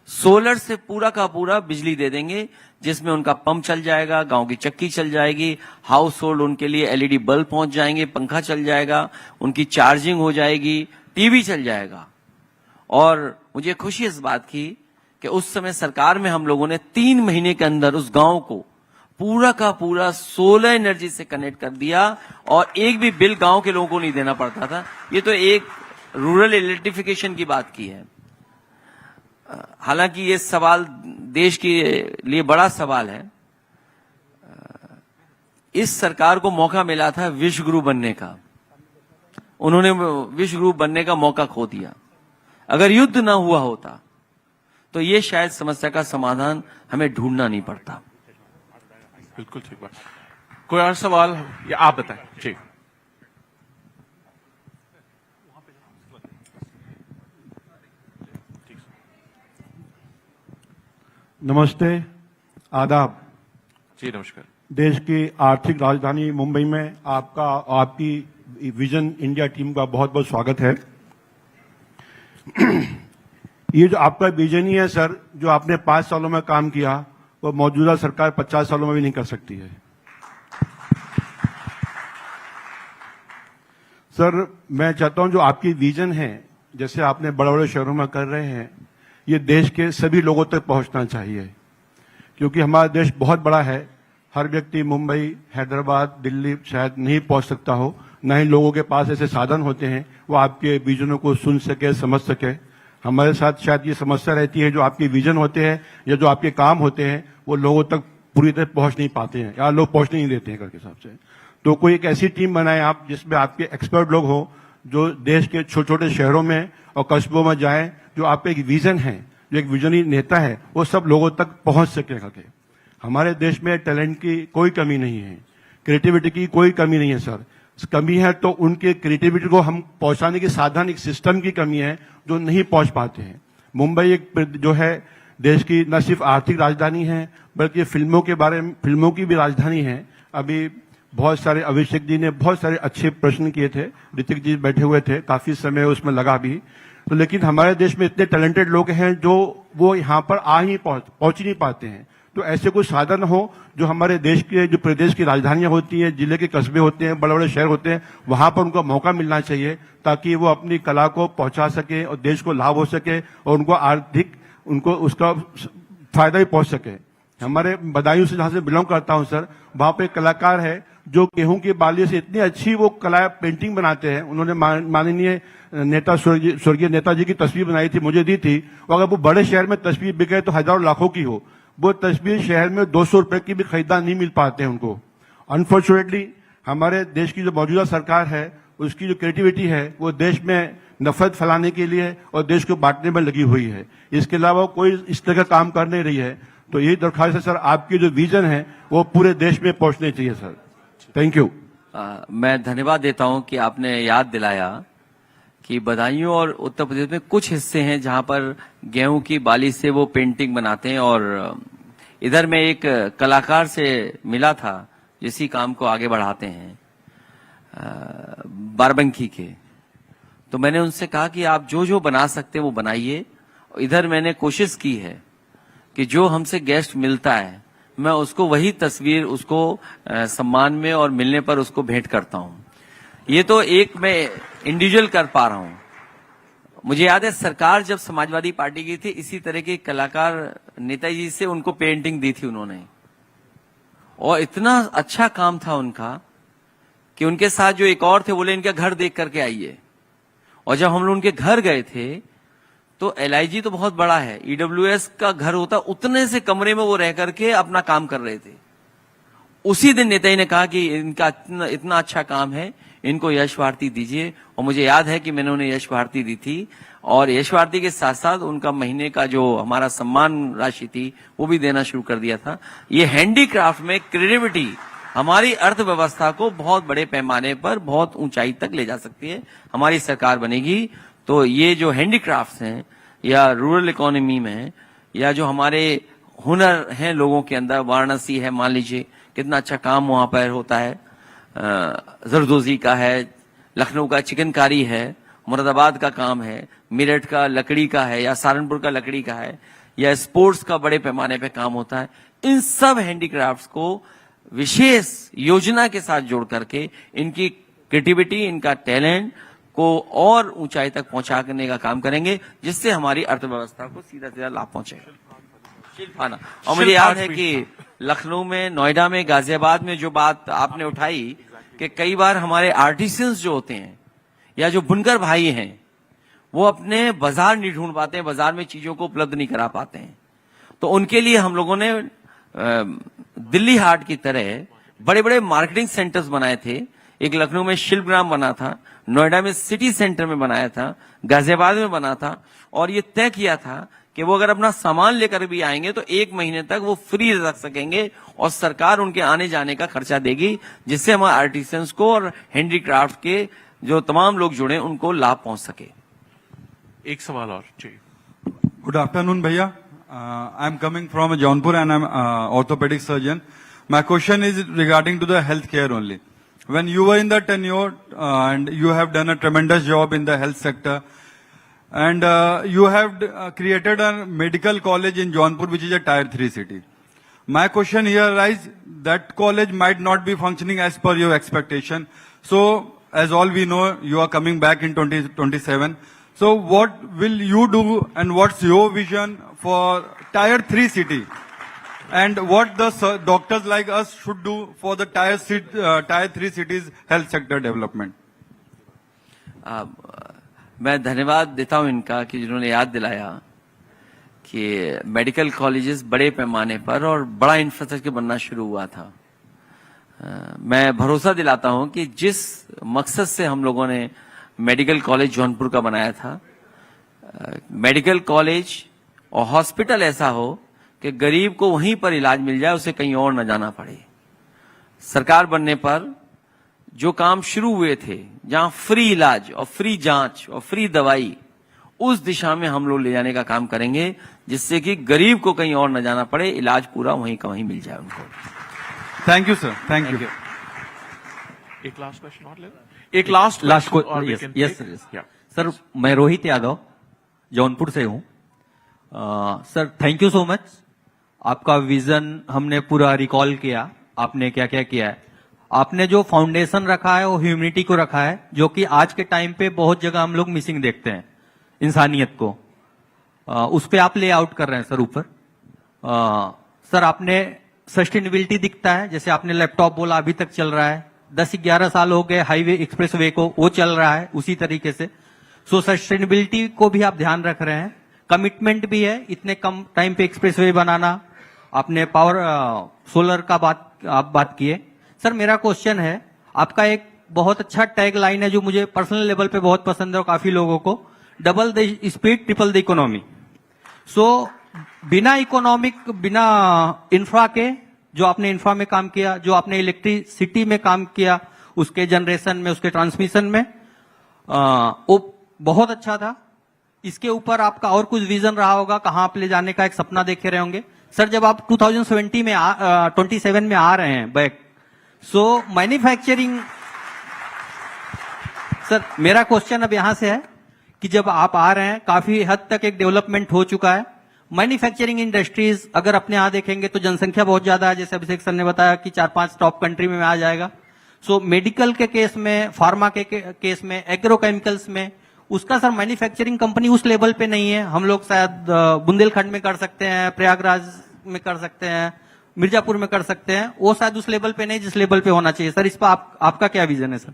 सोलर से पूरा का पूरा बिजली दे देंगे, जिसमें उनका पंप चल जाएगा, गांव की चक्की चल जाएगी, हाउस होल्ड उनके लिए एलईडी बल्ब पहुंच जाएंगे, पंखा चल जाएगा, उनकी चार्जिंग हो जाएगी, टीवी चल जाएगा। और मुझे खुशी इस बात की कि उस समय सरकार में हम लोगों ने 3 महीने के अंदर उस गांव को पूरा का पूरा सोलर एनर्जी से कनेक्ट कर दिया और एक भी बिल गांव के लोगों को नहीं देना पड़ता था। ये तो एक रूरल इलेक्ट्रिफिकेशन की बात की है। हालांकि ये सवाल देश के लिए बड़ा सवाल है। इस सरकार को मौका मिला था विश्व गुरु बनने का, उन्होंने विश्व गुरु बनने का मौका खो दिया। अगर युद्ध ना हुआ होता तो ये शायद समस्या का समाधान हमें ढूंढना नहीं पड़ता। बिल्कुल ठीक बात। कोई और सवाल या आप बताएं जी। नमस्ते, आदाब। जी नमस्कार। देश की आर्थिक राजधानी मुंबई में आपकी विजन इंडिया टीम का बहुत बहुत स्वागत है। ये जो आपका विजन ही है सर, जो आपने 5 सालों में काम किया वो मौजूदा सरकार 50 सालों में भी नहीं कर सकती है। सर मैं चाहता हूं जो आपकी विजन है, जैसे आपने बड़े बड़े शहरों में कर रहे हैं, ये देश के सभी लोगों तक पहुंचना चाहिए, क्योंकि हमारा देश बहुत बड़ा है। हर व्यक्ति मुंबई, हैदराबाद, दिल्ली शायद नहीं पहुंच सकता हो, न ही लोगों के पास ऐसे साधन होते हैं वो आपके विजनों को सुन सके, समझ सके। हमारे साथ शायद ये समस्या रहती है, जो आपके विजन होते हैं या जो आपके काम होते हैं वो लोगों तक पूरी तरह पहुंच नहीं पाते हैं या लोग पहुंचने नहीं देते हैं करके हिसाब से। तो कोई एक ऐसी टीम बनाए आप जिसमें आपके एक्सपर्ट लोग हो, जो देश के छोटे छोटे शहरों में और कस्बों में जाएं, जो आपका एक विजन है, जो एक विजनरी नेता है, वो सब लोगों तक पहुंच सकेगा। हमारे देश में टैलेंट की कोई कमी नहीं है, क्रिएटिविटी की कोई कमी नहीं है सर। कमी है तो उनके क्रिएटिविटी को हम पहुंचाने के साधन, एक सिस्टम की कमी है जो नहीं पहुंच पाते हैं। मुंबई एक जो है देश की न सिर्फ आर्थिक राजधानी है, बल्कि फिल्मों की भी राजधानी है। अभी बहुत सारे अभिषेक जी ने बहुत सारे अच्छे प्रश्न किए थे, ऋतिक जी बैठे हुए थे, काफी समय उसमें लगा भी। तो लेकिन हमारे देश में इतने टैलेंटेड लोग हैं जो वो यहाँ पर पहुंच ही नहीं पाते हैं। तो ऐसे कोई साधन हो जो हमारे देश के, जो प्रदेश की राजधानियां होती हैं, जिले के कस्बे होते हैं, बड़े बड़े शहर होते हैं, वहां पर उनको मौका मिलना चाहिए ताकि वो अपनी कला को पहुंचा सके और देश को लाभ हो सके और उनको आर्थिक, उनको उसका फायदा भी पहुंच सके। हमारे बदायूं से, जहां से बिलोंग करता हूं सर, वहां पे एक कलाकार है जो गेहूं की बाली से इतनी अच्छी वो कला पेंटिंग बनाते हैं। उन्होंने माननीय नेता स्वर्गीय नेताजी की तस्वीर बनाई थी, मुझे दी थी। अगर वो बड़े शहर में तस्वीर बिके तो हजारों लाखों की हो, वो तस्वीर शहर में 200 रुपए की भी खरीदा नहीं मिल पाते हैं उनको। अनफॉर्चुनेटली हमारे देश की जो मौजूदा सरकार है, उसकी जो क्रिएटिविटी है, वो देश में नफरत फैलाने के लिए और देश को बांटने में लगी हुई है। इसके अलावा कोई इस तरह का काम कर नहीं रही है। तो यही दरख्वास्त है सर, आपकी जो विजन है वो पूरे देश में पहुंचने चाहिए सर। Thank you. मैं धन्यवाद देता हूं कि आपने याद दिलाया कि बदायूं और उत्तर प्रदेश में कुछ हिस्से हैं जहां पर गेहूं की बाली से वो पेंटिंग बनाते हैं। और इधर मैं एक कलाकार से मिला था जिसी काम को आगे बढ़ाते हैं, बाराबंकी के। तो मैंने उनसे कहा कि आप जो जो बना सकते हैं वो बनाइए। इधर मैंने कोशिश की है कि जो हमसे गेस्ट मिलता है मैं उसको वही तस्वीर उसको सम्मान में और मिलने पर उसको भेंट करता हूं। ये तो एक मैं इंडिविजुअल कर पा रहा हूं। मुझे याद है सरकार जब समाजवादी पार्टी की थी, इसी तरह के कलाकार नेताजी से उनको पेंटिंग दी थी उन्होंने, और इतना अच्छा काम था उनका कि उनके साथ जो एक और थे बोले इनका घर देख करके आइए। और जब हम लोग उनके घर गए थे तो LIG तो बहुत बड़ा है, EWS का घर होता, उतने से कमरे में वो रह करके अपना काम कर रहे थे। उसी दिन नेताजी ने कहा कि इनका इतना अच्छा काम है, इनको यश भारती दीजिए। और मुझे याद है कि मैंने उन्हें यश भारती दी थी, और यश भारती के साथ साथ उनका महीने का जो हमारा सम्मान राशि थी वो भी देना शुरू कर दिया था। ये हैंडीक्राफ्ट में क्रिएटिविटी हमारी अर्थव्यवस्था को बहुत बड़े पैमाने पर बहुत ऊंचाई तक ले जा सकती है। हमारी सरकार बनेगी तो ये जो हैंडीक्राफ्ट्स हैं या रूरल इकोनॉमी में, या जो हमारे हुनर हैं लोगों के अंदर, वाराणसी है मान लीजिए, कितना अच्छा काम वहां पर होता है, जरदोजी का है, लखनऊ का चिकनकारी है, मुरादाबाद का काम है, मेरठ का लकड़ी का है, या सहारनपुर का लकड़ी का है, या स्पोर्ट्स का बड़े पैमाने पे काम होता है। इन सब हैंडीक्राफ्ट्स को विशेष योजना के साथ जोड़ करके इनकी क्रिएटिविटी, इनका टैलेंट को और ऊंचाई तक पहुंचाने का काम करेंगे, जिससे हमारी अर्थव्यवस्था को सीधा सीधा लाभ पहुंचेगा। शिल्पाना। और मुझे याद है कि लखनऊ में, नोएडा में, गाजियाबाद में जो बात आपने उठाई कि कई बार हमारे आर्टिसंस जो होते हैं या जो बुनकर भाई हैं वो अपने बाजार नहीं ढूंढ पाते हैं, बाजार में चीजों को उपलब्ध नहीं करा पाते हैं। तो उनके लिए हम लोगों ने दिल्ली हाट की तरह बड़े बड़े मार्केटिंग सेंटर्स बनाए थे। एक लखनऊ में शिल्पग्राम बना था, नोएडा में सिटी सेंटर में बनाया था, गाजियाबाद में बना था। और ये तय किया था कि वो अगर अपना सामान लेकर भी आएंगे तो 1 महीने तक वो फ्री रख सकेंगे और सरकार उनके आने जाने का खर्चा देगी, जिससे हमारे आर्टिसंस को और हैंडीक्राफ्ट के जो तमाम लोग जुड़े उनको लाभ पहुंच सके। एक सवाल और जी। Good afternoon, Bhaiya. I'm coming from Jaunpur and I'm orthopedic surgeon. My question is regarding to the healthcare only. When you were in the tenure and you have done a tremendous job in the health sector, and you have created a medical college in Jaunpur, which is a tier 3 city. My question here arises, that college might not be functioning as per your expectation. So, as all we know, you are coming back in 2027. So what will you do and what's your vision for tier 3 city? And what the doctors like us should do for the tier 3 cities health sector development? मैं धन्यवाद देता हूं इनका कि जिन्होंने याद दिलाया कि मेडिकल कॉलेजेस बड़े पैमाने पर और बड़ा इंफ्रास्ट्रक्चर बनना शुरू हुआ था। मैं भरोसा दिलाता हूं कि जिस मकसद से हम लोगों ने मेडिकल कॉलेज जौनपुर का बनाया था। मेडिकल कॉलेज और हॉस्पिटल ऐसा हो कि गरीब को वहीं पर इलाज मिल जाए, उसे कहीं और न जाना पड़े। सरकार बनने पर जो काम शुरू हुए थे, जहां फ्री इलाज और फ्री जांच और फ्री दवाई, उस दिशा में हम लोग ले जाने का काम करेंगे, जिससे कि गरीब को कहीं और न जाना पड़े, इलाज पूरा वहीं का वहीं मिल जाए उनको। Thank you, sir. Thank you. एक लास्ट क्वेश्चन और ले लो। एक लास्ट यस सर, मैं रोहित यादव जौनपुर से हूँ। Sir thank you so much. आपका विजन हमने पूरा रिकॉल किया, आपने क्या क्या किया है। आपने जो फाउंडेशन रखा है वो ह्यूमैनिटी को रखा है, जो कि आज के टाइम पे बहुत जगह हम लोग मिसिंग देखते हैं, इंसानियत को। उस पे आप ले आउट कर रहे हैं सर ऊपर। सर आपने सस्टेनेबिलिटी दिखता है, जैसे आपने लैपटॉप बोला अभी तक चल रहा है, 10-11 साल हो गए हाईवे एक्सप्रेसवे को, वो चल रहा है उसी तरीके से। सो सस्टेनेबिलिटी को भी आप ध्यान रख रहे हैं, कमिटमेंट भी है इतने कम टाइम पे एक्सप्रेसवे बनाना। आपने पावर सोलर का आप बात किए। सर मेरा क्वेश्चन है, आपका एक बहुत अच्छा टैग लाइन है जो मुझे पर्सनल लेवल पे बहुत पसंद है और काफी लोगों को, double the speed triple the economy. So बिना इंफ्रा के, जो आपने इंफ्रा में काम किया, जो आपने इलेक्ट्रिसिटी में काम किया, उसके जनरेशन में, उसके ट्रांसमिशन में, वो बहुत अच्छा था। इसके ऊपर आपका और कुछ विजन रहा होगा, कहां आप ले जाने का एक सपना देखे रहे होंगे। सर जब आप 2027 में आ रहे हैं बैक, सो मैन्युफैक्चरिंग, सर मेरा क्वेश्चन अब यहां से है कि जब आप आ रहे हैं, काफी हद तक एक डेवलपमेंट हो चुका है मैन्युफैक्चरिंग इंडस्ट्रीज। अगर अपने यहां देखेंगे तो जनसंख्या बहुत ज्यादा है, जैसे अभिषेक सर ने बताया कि 4-5 टॉप कंट्री में आ जाएगा। सो मेडिकल के केस में, फार्मा के केस में, एग्रोकेमिकल्स में, उसका सर मैन्युफैक्चरिंग कंपनी उस लेवल पे नहीं है। हम लोग शायद बुंदेलखंड में कर सकते हैं, प्रयागराज में कर सकते हैं, मिर्जापुर में कर सकते हैं, वो शायद उस लेवल पे नहीं जिस लेवल पे होना चाहिए। सर इस पर आपका क्या विजन है सर?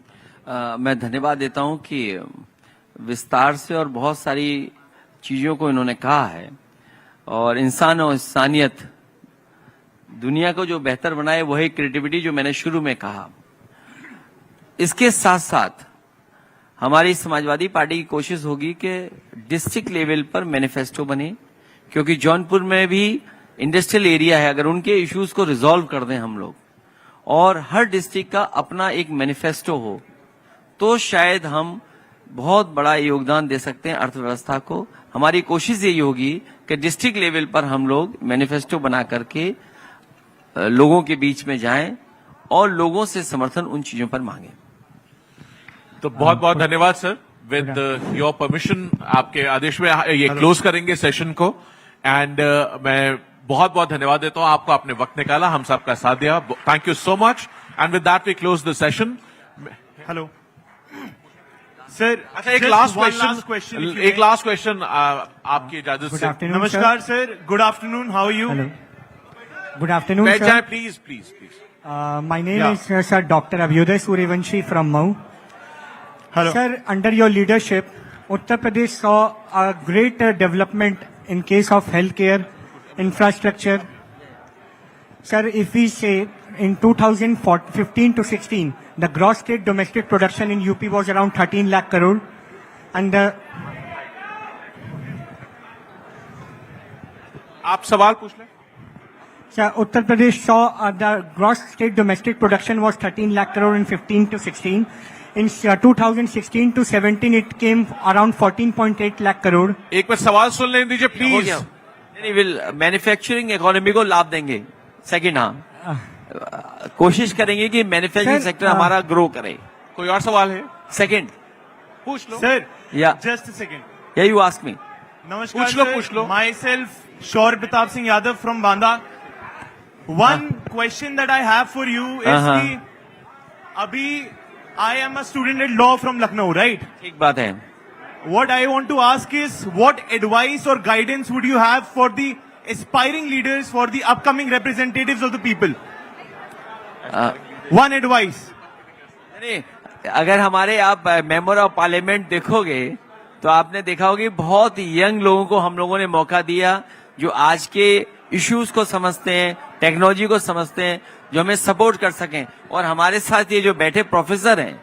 मैं धन्यवाद देता हूं कि विस्तार से और बहुत सारी चीजों को इन्होंने कहा है, और इंसान और इंसानियत, दुनिया को जो बेहतर बनाए वही क्रिएटिविटी, जो मैंने शुरू में कहा। इसके साथ साथ हमारी समाजवादी पार्टी की कोशिश होगी कि डिस्ट्रिक्ट लेवल पर मैनिफेस्टो बने, क्योंकि जौनपुर में भी इंडस्ट्रियल एरिया है। अगर उनके इश्यूज को रिजॉल्व कर दें हम लोग, और हर डिस्ट्रिक्ट का अपना एक मैनिफेस्टो हो, तो शायद हम बहुत बड़ा योगदान दे सकते हैं अर्थव्यवस्था को। हमारी कोशिश यही होगी कि डिस्ट्रिक्ट लेवल पर हम लोग मैनिफेस्टो बना करके लोगों के बीच में जाएं और लोगों से समर्थन उन चीजों पर मांगे। तो बहुत बहुत धन्यवाद सर। विद योर परमिशन, आपके आदेश में ये क्लोज करेंगे सेशन को। एंड मैं बहुत बहुत धन्यवाद देता हूं आपको, आपने वक्त निकाला, हम सबका साथ दिया। Thank you so much. And with that we close the session. Hello sir, अच्छा एक लास्ट क्वेश्चन आपकी इजाजत से। नमस्कार sir, good afternoon, how are you? Good afternoon, बैठ sir. जाए please please please. My name Yeah. is Sir Dr. Abhyuday Suryavanshi from Mau. Hello. Sir, under your leadership, Uttar Pradesh saw a great development in case of healthcare infrastructure. Sir, if we say in 2015 to 16, the gross state domestic production in UP was around 13 lakh crore, and the आप सवाल पूछ लें। Sir, Uttar Pradesh saw the gross state domestic production was 13 lakh crore in 15 to 16. In 2016 to 17, it came around 14.8 lakh crore. एक मिनट सवाल सुन लेने दीजिए हो प्लीज। गया। नहीं, विल मैन्युफैक्चरिंग इकोनॉमी को लाभ देंगे। सेकंड, हाँ, कोशिश करेंगे कि मैन्युफैक्चरिंग Sir, सेक्टर हमारा ग्रो करे। कोई और सवाल है? सेकंड, पूछ लो। Sir yeah just a second. Yeah you ask me. नमस्कार पूछ लो, सर, पूछ लो। Myself Shaurya Pratap Singh Yadav from Banda. One question that I have for you is कि अभी I am a student at law from Lucknow, right? ठीक बात है। What I want to ask is, what advice or guidance would you have for the aspiring leaders, for the upcoming representatives of the people? One advice. नहीं, अगर हमारे आप मेंबर ऑफ पार्लियामेंट देखोगे तो आपने देखा होगा कि बहुत यंग लोगों को हम लोगों ने मौका दिया, जो आज के इश्यूज को समझते हैं, टेक्नोलॉजी को समझते हैं, जो हमें सपोर्ट कर सकें। और हमारे साथ ये जो बैठे प्रोफेसर हैं,